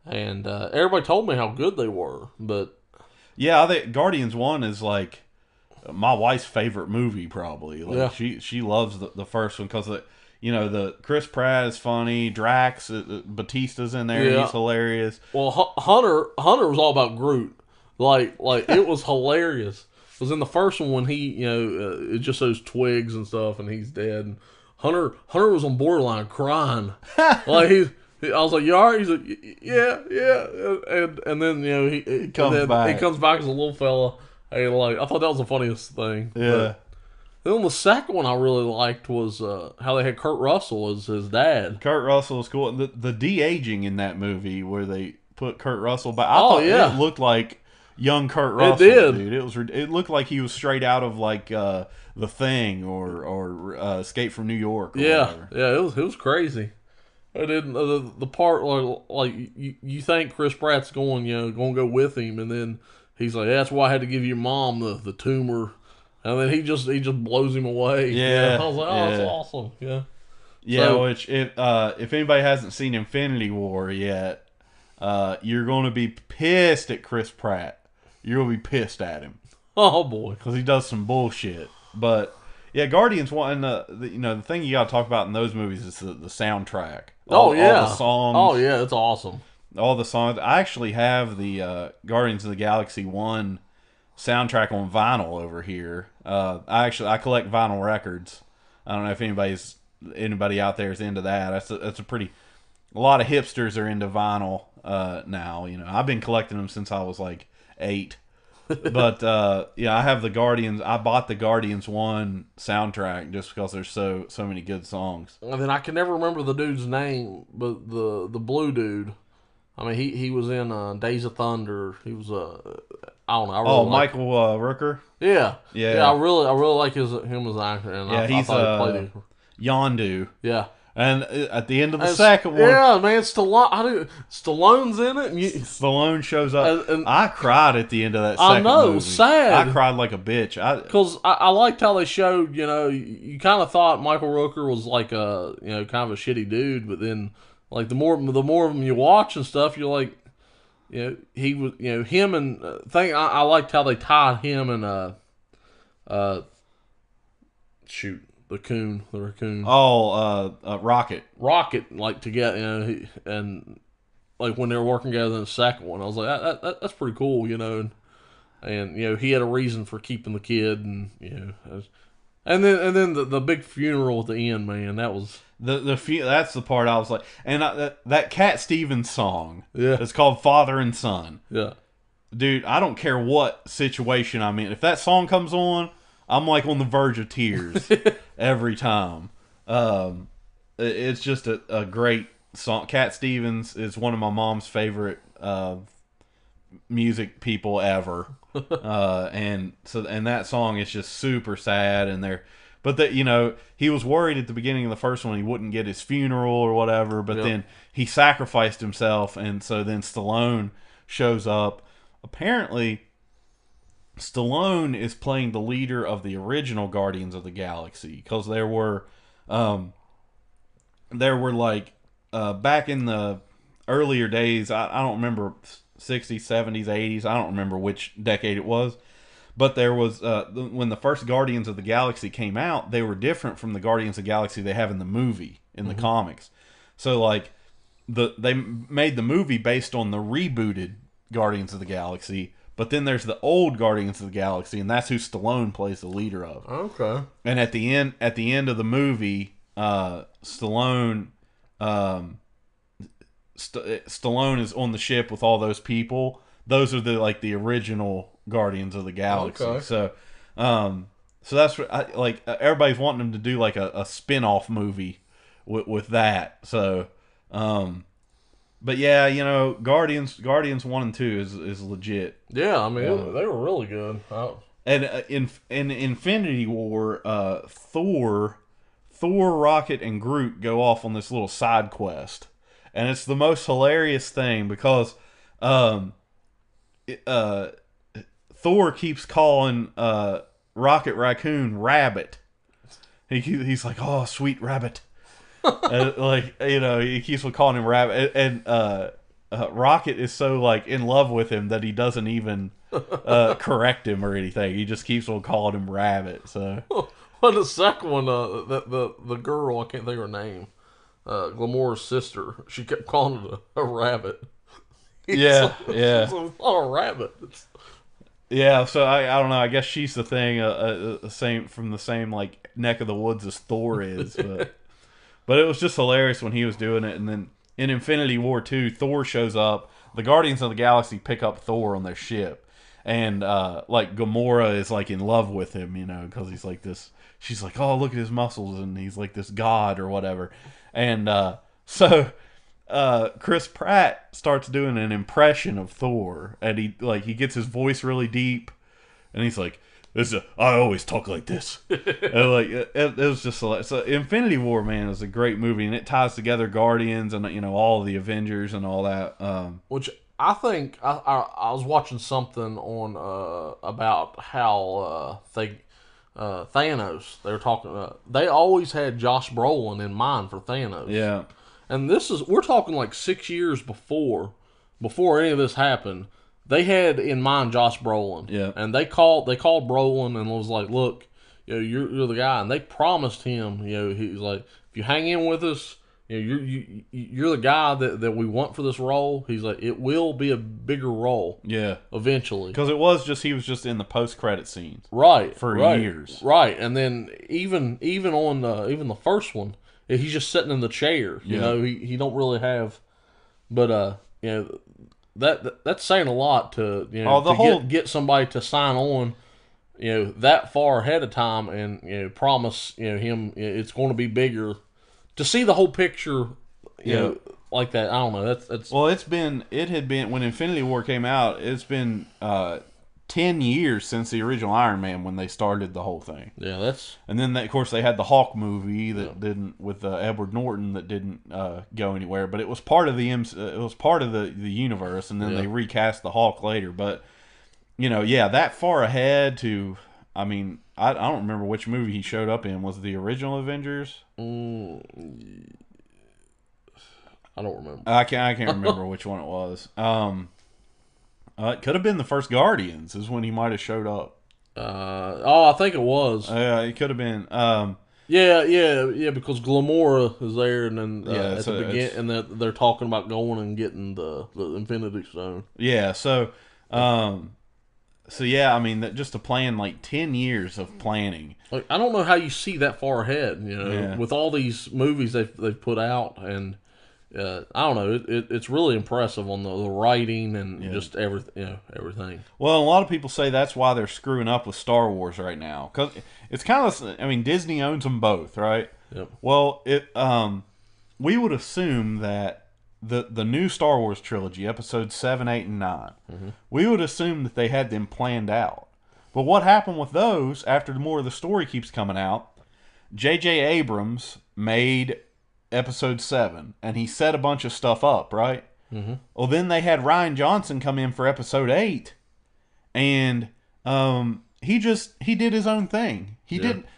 and everybody told me how good they were, but yeah, I think Guardians 1 is like my wife's favorite movie, probably. Like she loves the first one because the Chris Pratt is funny. Drax, Batista's in there. Yeah. He's hilarious. Well, Hunter was all about Groot. Like it was hilarious. It was in the first one when he, it just those twigs and stuff, and he's dead. And Hunter was on borderline crying. I was like, "You all right?" He's like, "Yeah." And then he comes back. He comes back as a little fella. And I thought that was the funniest thing. Yeah. But then the second one I really liked was how they had Kurt Russell as his dad. Kurt Russell is cool. The de-aging in that movie where they put Kurt Russell back. I thought it looked like young Kurt Russell. It did. Dude. It looked like he was straight out of like The Thing or Escape from New York. Or whatever. Yeah. It was crazy. And then the part like you think Chris Pratt's going to go with him, and then he's like, "That's why I had to give your mom the tumor." And then he just blows him away. Yeah, I was like, "Oh, that's awesome." Yeah. Yeah, so, which if anybody hasn't seen Infinity War yet, you're going to be pissed at Chris Pratt. You're going to be pissed at him. Oh boy, because he does some bullshit. But yeah, Guardians one. The thing you got to talk about in those movies is the soundtrack. All the songs. Oh yeah, it's awesome. All the songs. I actually have the Guardians of the Galaxy 1 soundtrack on vinyl over here. I collect vinyl records. I don't know if anybody out there is into that. That's a lot of hipsters are into vinyl now. I've been collecting them since I was like 8. But I have the Guardians. I bought the Guardians 1 soundtrack just because there's so many good songs. And then I can never remember the dude's name, but the blue dude. I mean, he was in Days of Thunder. He was I don't know. I really Michael Rooker. Yeah. I really like him as an actor. And he's I thought he played Yondu. Yeah. And at the end of the second one, yeah, man, Stallone's in it. And Stallone shows up. And I cried at the end of that second movie. It was sad. I cried like a bitch. Because I liked how they showed, you kind of thought Michael Rooker was like a, kind of a shitty dude, but then, like, the more of them you watch and stuff, you're like, he was, him and I liked how they tied him and the raccoon. Rocket. Rocket, like, together, and like when they were working together in the second one, I was like, that's pretty cool, and he had a reason for keeping the kid, and and then the big funeral at the end, man, that was that's the part I was like, and that Cat Stevens song, it's called Father and Son. Yeah, dude, I don't care what situation I'm in. If that song comes on, I'm like on the verge of tears every time. It's just a great song. Cat Stevens is one of my mom's favorite music people ever, and that song is just super sad. But that, he was worried at the beginning of the first one he wouldn't get his funeral or whatever. But then he sacrificed himself, and so then Stallone shows up. Apparently, Stallone is playing the leader of the original Guardians of the Galaxy, because there were like back in the earlier days, I don't remember 60s, 70s, 80s, I don't remember which decade it was, but there was when the first Guardians of the Galaxy came out, they were different from the Guardians of the Galaxy they have in the movie, in the comics. So like they made the movie based on the rebooted Guardians of the Galaxy, but then there's the old Guardians of the Galaxy, and that's who Stallone plays the leader of. Okay. And at the end of the movie, Stallone Stallone is on the ship with all those people. Those are the original Guardians of the Galaxy. Okay. So that's what everybody's wanting him to do like a spin-off movie with that. So but yeah, Guardians 1 and 2 is legit. Yeah, I mean they were really good. And in Infinity War, Thor, Rocket, and Groot go off on this little side quest, and it's the most hilarious thing because Thor keeps calling Rocket Raccoon Rabbit. He's like, "Oh, sweet rabbit," and, he keeps on calling him Rabbit, and Rocket is so in love with him that he doesn't even correct him or anything. He just keeps on calling him Rabbit. So, well, the second one, the girl, I can't think of her name, Glamour's sister, she kept calling it a rabbit. Yeah. It's not a rabbit. Yeah, so I don't know. I guess she's the thing, same from the same neck of the woods as Thor is, but it was just hilarious when he was doing it. And then in Infinity War 2, Thor shows up. The Guardians of the Galaxy pick up Thor on their ship, and Gamora is in love with him, because he's like this. She's like, "Oh, look at his muscles," and he's like this god or whatever. And so Chris Pratt starts doing an impression of Thor, and he gets his voice really deep, and he's like, I always talk like this. And it was just so Infinity War, man, is a great movie, and it ties together Guardians and all the Avengers and all that. Which I think I was watching something on about how Thanos. They were talking. They always had Josh Brolin in mind for Thanos. Yeah. And we're talking 6 years before any of this happened. They had in mind Josh Brolin. Yeah. And they called Brolin and was like, "Look, you're the guy." And they promised him, he's like, "If you hang in with us, you're the guy that we want for this role." He's like, "It will be a bigger role." Yeah. Eventually. Because he was just in the post-credit scenes. Right. For years. Right. And then even on the first one, he's just sitting in the chair. He don't really have, but that's saying a lot to get somebody to sign on, that far ahead of time and promise him it's going to be bigger. To see the whole picture, like that, I don't know. That's well, it had been when Infinity War came out. It's been 10 years since the original Iron Man when they started the whole thing. Yeah, and then of course they had the Hulk movie that didn't with Edward Norton that didn't go anywhere, but it was part of the universe, and then they recast the Hulk later. But that far ahead to, I mean, I don't remember which movie he showed up in. Was it the original Avengers? I don't remember. I can't remember which one it was. It could have been the first Guardians is when he might have showed up. I think it was. Yeah, it could have been. Yeah, because Gamora is there, and then at the beginning, and they're talking about going and getting the Infinity Stone. Yeah, so yeah, I mean, just to plan 10 years of planning. I don't know how you see that far ahead, with all these movies they've put out, and I don't know. It's really impressive on the writing and just everything. Everything. Well, a lot of people say that's why they're screwing up with Star Wars right now, because it's kind of. I mean, Disney owns them both, right? Yep. Well, we would assume that the new Star Wars trilogy, episodes 7, 8, and 9, we would assume that they had them planned out. But what happened with those after more of the story keeps coming out? J.J. Abrams made episode 7, and he set a bunch of stuff up, right? Mm-hmm. Well, then they had Rian Johnson come in for episode 8, and he did his own thing.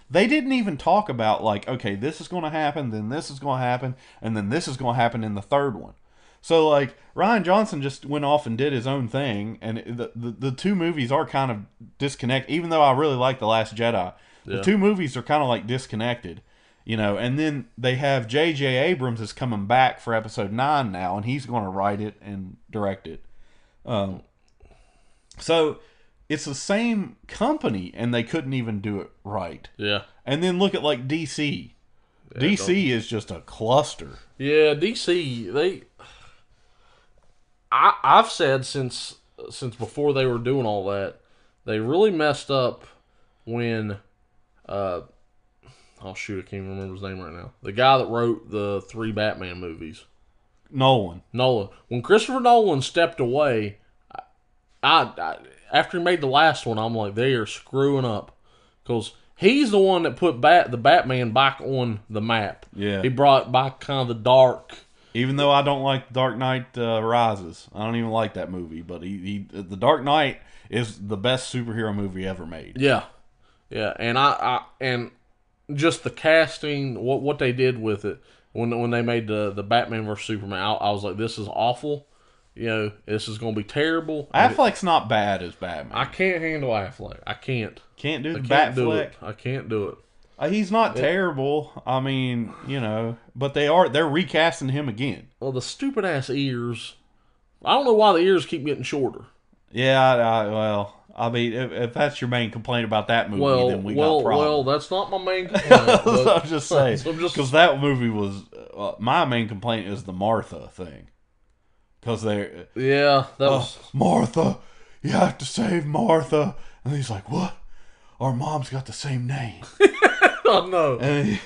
They didn't even talk about, like, okay, this is going to happen, then this is going to happen, and then this is going to happen in the third one. So, like, Rian Johnson just went off and did his own thing, and the two movies are kind of disconnected. Even though I really like The Last Jedi, the two movies are kind of like disconnected, And then they have J.J. Abrams is coming back for episode 9 now, and he's going to write it and direct it. So it's the same company, and they couldn't even do it right. Yeah. And then look at like DC. Yeah, DC is just a cluster. Yeah, DC. I've said since before they were doing all that, they really messed up when oh shoot, I can't even remember his name right now. The guy that wrote the 3 Batman movies. Nolan. When Christopher Nolan stepped away, I after he made the last one, I'm like, they are screwing up, because he's the one that put the Batman back on the map. Yeah, he brought back kind of the dark. Even though I don't like Dark Knight Rises, I don't even like that movie. But The Dark Knight is the best superhero movie ever made. Yeah, and and just the casting, what they did with it when they made the Batman vs Superman, I was like, this is awful. This is going to be terrible. Affleck's not bad as Batman. I can't handle Affleck. I can't. Can't do the Batfleck. I can't do it. He's not terrible. I mean, but they're recasting him again. Well, the stupid ass ears. I don't know why the ears keep getting shorter. Yeah, I mean, if that's your main complaint about that movie, then we got problems. Well, that's not my main complaint. I'm just saying, because that movie was my main complaint is the Martha thing. Because that was Martha. You have to save Martha, and he's like, "What? Our mom's got the same name." Oh no! And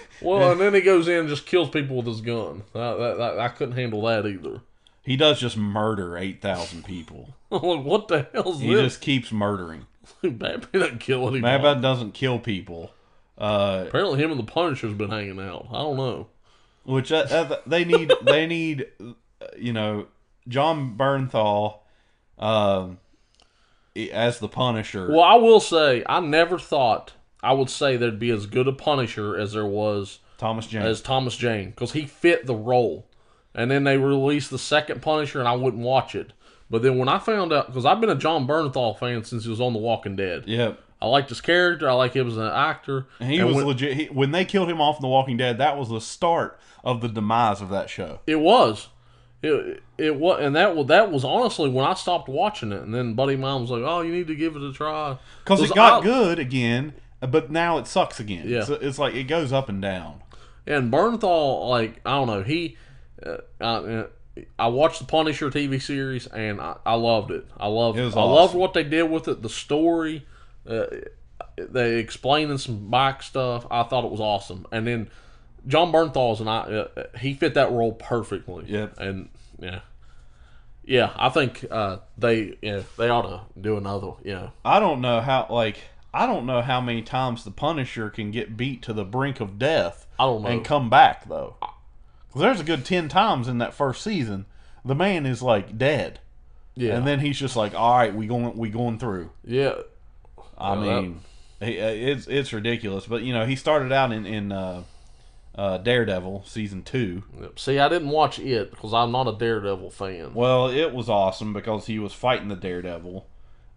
then he goes in and just kills people with his gun. I couldn't handle that either. He does just murder 8,000 people. What the hell's He just keeps murdering. Batman doesn't kill anybody. Batman doesn't kill people. Apparently, him and the Punisher's been hanging out. I don't know. Which they need. John Bernthal as the Punisher. Well, I will say, I never thought I would say there'd be as good a Punisher as there was Thomas Jane, because he fit the role. And then they released the second Punisher, and I wouldn't watch it. But then when I found out, because I've been a John Bernthal fan since he was on The Walking Dead. Yep. I liked his character. I like him as an actor. And he was legit. When they killed him off in The Walking Dead, that was the start of the demise of that show. It was. It was, and that was honestly when I stopped watching it. And then Buddy Mom was like, "Oh, you need to give it a try," because it got good again, but now it sucks again. Yeah, so it's like it goes up and down. And Bernthal, like, I don't know, I watched the Punisher TV series and I loved it. I loved what they did with it. The story, they explaining some back stuff. I thought it was awesome. And then John Bernthal's he fit that role perfectly. Yep. And yeah, I think they ought to do another. I don't know how many times the Punisher can get beat to the brink of death. I don't know. And come back though. Because there's a good 10 times in that first season, the man is like dead. Yeah. And then he's just like, all right, we going through. Yeah. I mean, it's ridiculous. But he started out in Daredevil season 2. See, I didn't watch it because I'm not a Daredevil fan. Well, it was awesome because he was fighting the Daredevil,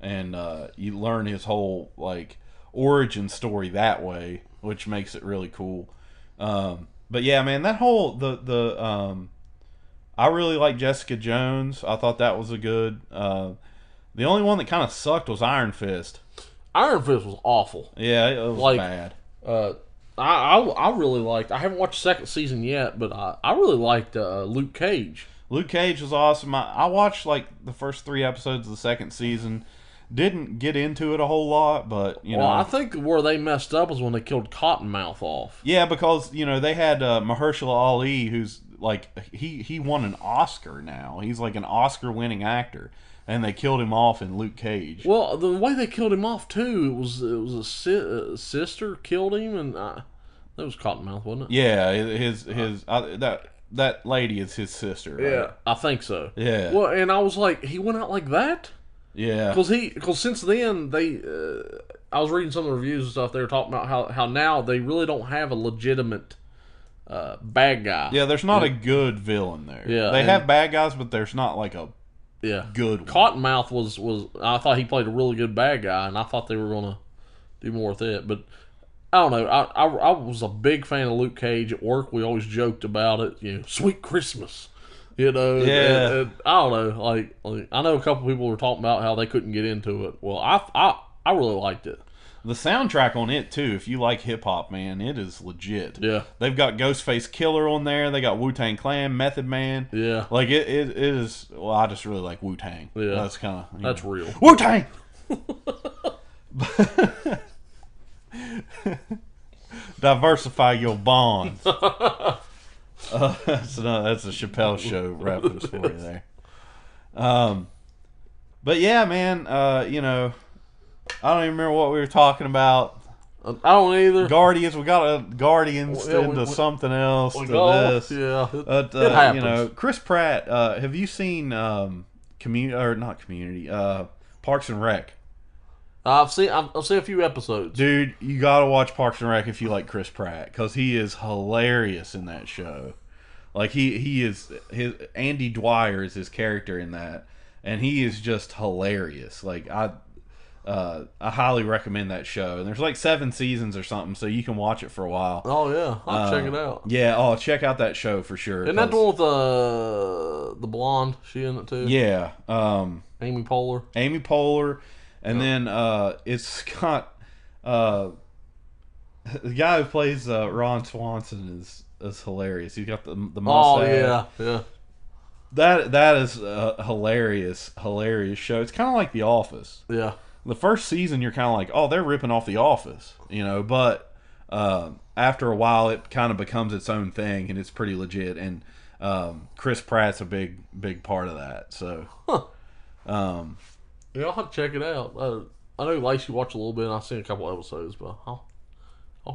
and you learn his whole like origin story that way, which makes it really cool. But yeah, man, that whole I really like Jessica Jones. I thought that was a good. The only one that kind of sucked was Iron Fist. Iron Fist was awful. Yeah, it was bad. I really liked. I haven't watched the second season yet, but I really liked Luke Cage. Luke Cage was awesome. I watched like the first 3 episodes of the second season. Didn't get into it a whole lot, but you know. I think where they messed up was when they killed Cottonmouth off. Yeah, because they had Mahershala Ali, who's like he won an Oscar now. He's like an Oscar-winning actor, and they killed him off in Luke Cage. Well, the way they killed him off too, it was a sister killed him, and that was Cottonmouth, wasn't it? Yeah, that lady is his sister. Right? Yeah, I think so. Yeah. Well, and I was like, he went out like that. Yeah. Because since then I was reading some of the reviews and stuff. They were talking about how now they really don't have a legitimate bad guy. Yeah, there's not a good villain there. Yeah, they have bad guys, but there's not like a good one. Cottonmouth was I thought he played a really good bad guy, and I thought they were gonna do more with it. But I don't know. I was a big fan of Luke Cage at work. We always joked about it. Sweet Christmas. Yeah. And I don't know. Like I know a couple people were talking about how they couldn't get into it. Well, I really liked it. The soundtrack on it too, if you like hip hop, man, it is legit. Yeah. They've got Ghostface Killer on there. They got Wu-Tang Clan, Method Man. Yeah. Like it is. Well, I just really like Wu-Tang. Yeah. That's real. Wu-Tang. Diversify your bonds. That's a Chappelle Show reference for you there. But yeah, man. I don't even remember what we were talking about. I don't either. Guardians. We got a Guardians into something else. To this. Yeah. But it happens. Chris Pratt. Have you seen Community? Parks and Rec. I've seen a few episodes. Dude, you gotta watch Parks and Rec if you like Chris Pratt, because he is hilarious in that show. Like he is Andy Dwyer is his character in that, and he is just hilarious. Like I highly recommend that show. And there's like 7 seasons or something, so you can watch it for a while. Oh yeah, I'll check it out. Yeah, check out that show for sure. Isn't that the one with the blonde? She in it too? Yeah. Amy Poehler. And then it's got the guy who plays Ron Swanson is hilarious. He's got the mustache. Oh yeah. That is a hilarious show. It's kind of like The Office. Yeah. The first season you're kind of like, oh, they're ripping off The Office, but after a while it kind of becomes its own thing, and it's pretty legit. And Chris Pratt's a big part of that. So. Yeah, I'll have to check it out. I know Lacey watched a little bit, and I've seen a couple episodes, but I'll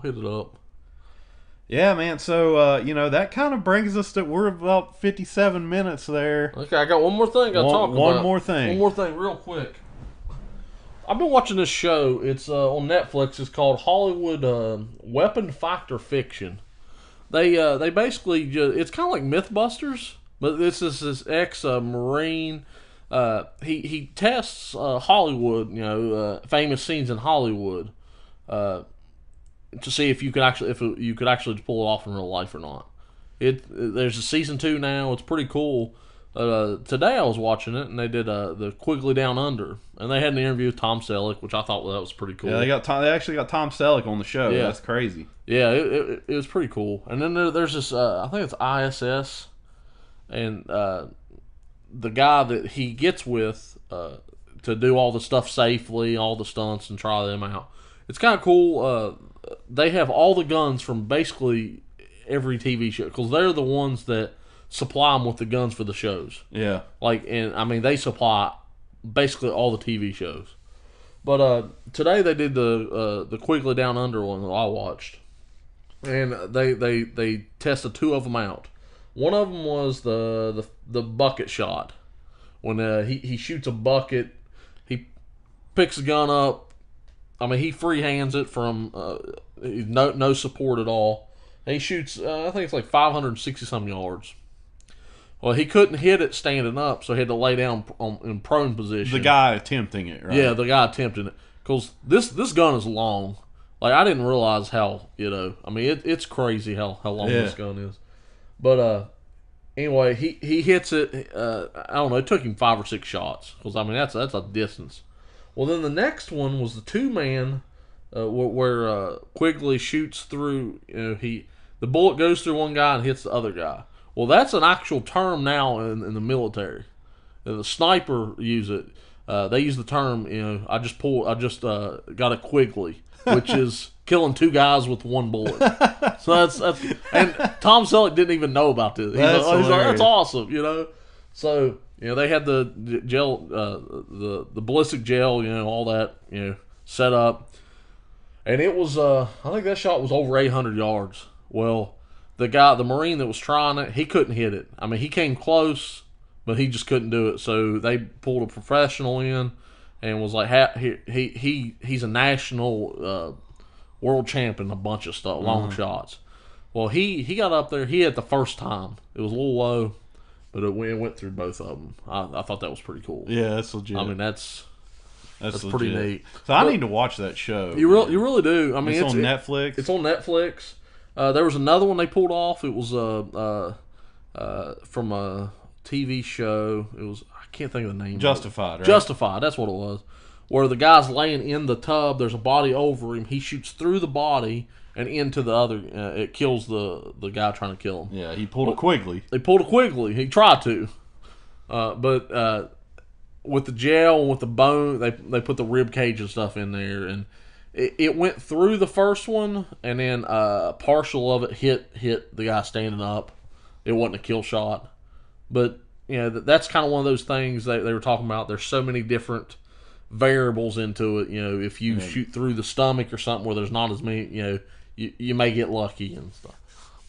hit it up. Yeah, man. So that kind of brings us to we're about 57 minutes there. Okay, I got one more thing I talk about. One more thing, real quick. I've been watching this show. It's on Netflix. It's called Hollywood Weapon Factor Fiction. They basically it's kind of like MythBusters, but this is this ex-Marine. He tests Hollywood, famous scenes in Hollywood, to see if you could actually pull it off in real life or not. There's a season 2 now. It's pretty cool. Today I was watching it, and they did the Quigley Down Under, and they had an interview with Tom Selleck, which I thought that was pretty cool. Yeah, they actually got Tom Selleck on the show. Yeah. That's crazy. Yeah, it was pretty cool. And then there's this I think it's ISS, and the guy that he gets with to do all the stuff safely, all the stunts, and try them out. It's kind of cool. They have all the guns from basically every TV show, because they're the ones that supply them with the guns for the shows. Yeah. They supply basically all the TV shows. But today they did the Quigley Down Under one that I watched, and they tested 2 of them out. One of them was the bucket shot. When he shoots a bucket, he picks the gun up. He freehands it from no support at all. And he shoots, I think it's like 560 some yards. Well, he couldn't hit it standing up, so he had to lay down in prone position. The guy attempting it, right? Yeah, the guy attempting it. Because this gun is long. Like, I didn't realize how, it's crazy how long this gun is. But anyway, he hits it. I don't know. It took him 5 or 6 shots, because that's a distance. Well, then the next one was the 2-man where Quigley shoots through. The bullet goes through one guy and hits the other guy. Well, that's an actual term now in the military. The sniper use it. They use the term. I just got a Quigley, which is killing two guys with one bullet. So that's and Tom Selleck didn't even know about this. He's like, that's awesome. So they had the gel, the ballistic gel, all that, set up, and it was I think that shot was over 800 yards. Well, the Marine that was trying it, he couldn't hit it. I mean, he came close, but he just couldn't do it. So they pulled a professional in, and was like, he's a national world champion, a bunch of stuff, long shots. Well, he got up there. He hit the first time. It was a little low, but it went through both of them. I thought that was pretty cool. Yeah, that's legit. I mean, that's pretty neat. So I need to watch that show. You really do. I mean, it's on Netflix. It's on Netflix. There was another one they pulled off. It was from a TV show. It was, I can't think of the name. Justified, right? Justified, that's what it was. Where the guy's laying in the tub, there's a body over him. He shoots through the body and into the other. It kills the guy trying to kill him. Yeah, he pulled a Quigley. They pulled a Quigley. He tried to, but with the gel and with the bone, they put the rib cage and stuff in there, and it went through the first one, and then partial of it hit the guy standing up. It wasn't a kill shot, but that's kind of one of those things they were talking about. There's so many different variables into it. If you shoot through the stomach or something where there's not as many, you may get lucky and stuff.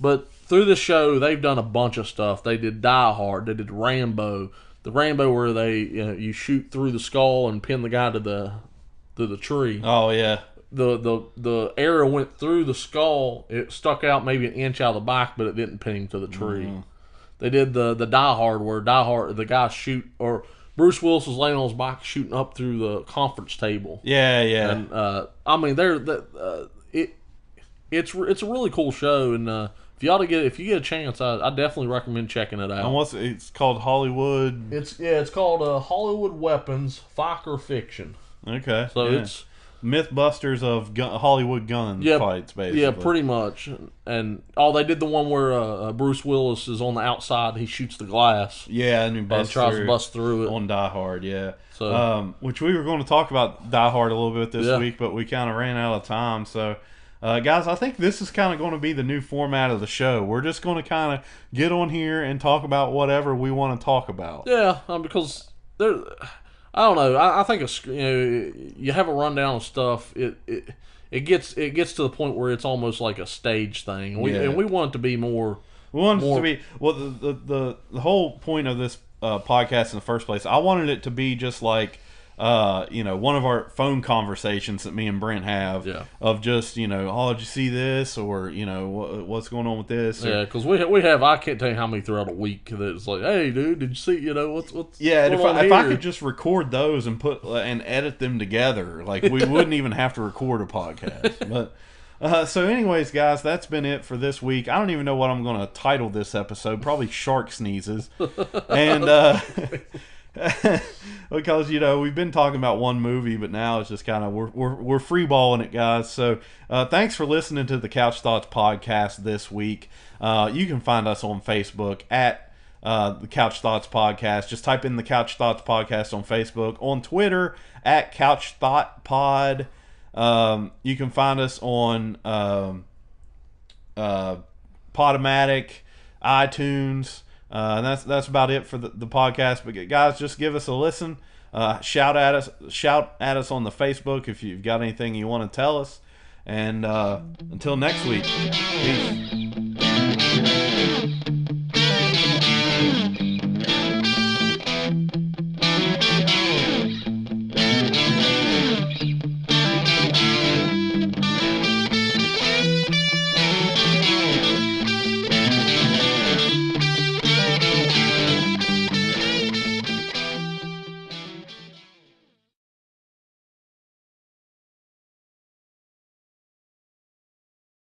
But through the show, they've done a bunch of stuff. They did Die Hard. They did Rambo. The Rambo where they you shoot through the skull and pin the guy to the tree. Oh yeah. The arrow went through the skull. It stuck out maybe an inch out of the back, but it didn't pin him to the tree. They did the Die Hard where the guy or Bruce Willis was laying on his back shooting up through the conference table. Yeah. And I mean, it's a really cool show, and if you get a chance, I definitely recommend checking it out. And it's called Hollywood? It's called Hollywood Weapons, Fact or Fiction. Okay. So it's Mythbusters of Hollywood gun fights, basically. Yeah, pretty much. And they did the one where Bruce Willis is on the outside. He shoots the glass. Yeah, and he tries to bust through it on Die Hard. Yeah. So, which we were going to talk about Die Hard a little bit this week, but we kind of ran out of time. So, guys, I think this is kind of going to be the new format of the show. We're just going to kind of get on here and talk about whatever we want to talk about. Yeah, because there. I don't know. I think you have a rundown of stuff. It gets to the point where it's almost like a stage thing. And we want it to be more. We want it to be the whole point of this podcast in the first place. I wanted it to be just like one of our phone conversations that me and Brent have of just did you see this, or what's going on with this? Yeah, because we have, I can't tell you how many throughout a week that it's like, hey dude, did you see what's yeah, going on if here? I could just record those and put and edit them together, like we wouldn't even have to record a podcast. But so anyways, guys, that's been it for this week. I don't even know what I'm going to title this episode. Probably Shark Sneezes. And because we've been talking about one movie, but now it's just kind of we're freeballing it, guys. So thanks for listening to the Couch Thoughts podcast this week. You can find us on Facebook at the Couch Thoughts podcast. Just type in the Couch Thoughts podcast on Facebook. On Twitter at Couch Thought Pod. You can find us on Podomatic, iTunes. And that's about it for the podcast. But guys, just give us a listen. Shout at us on the Facebook if you've got anything you want to tell us. And until next week, peace.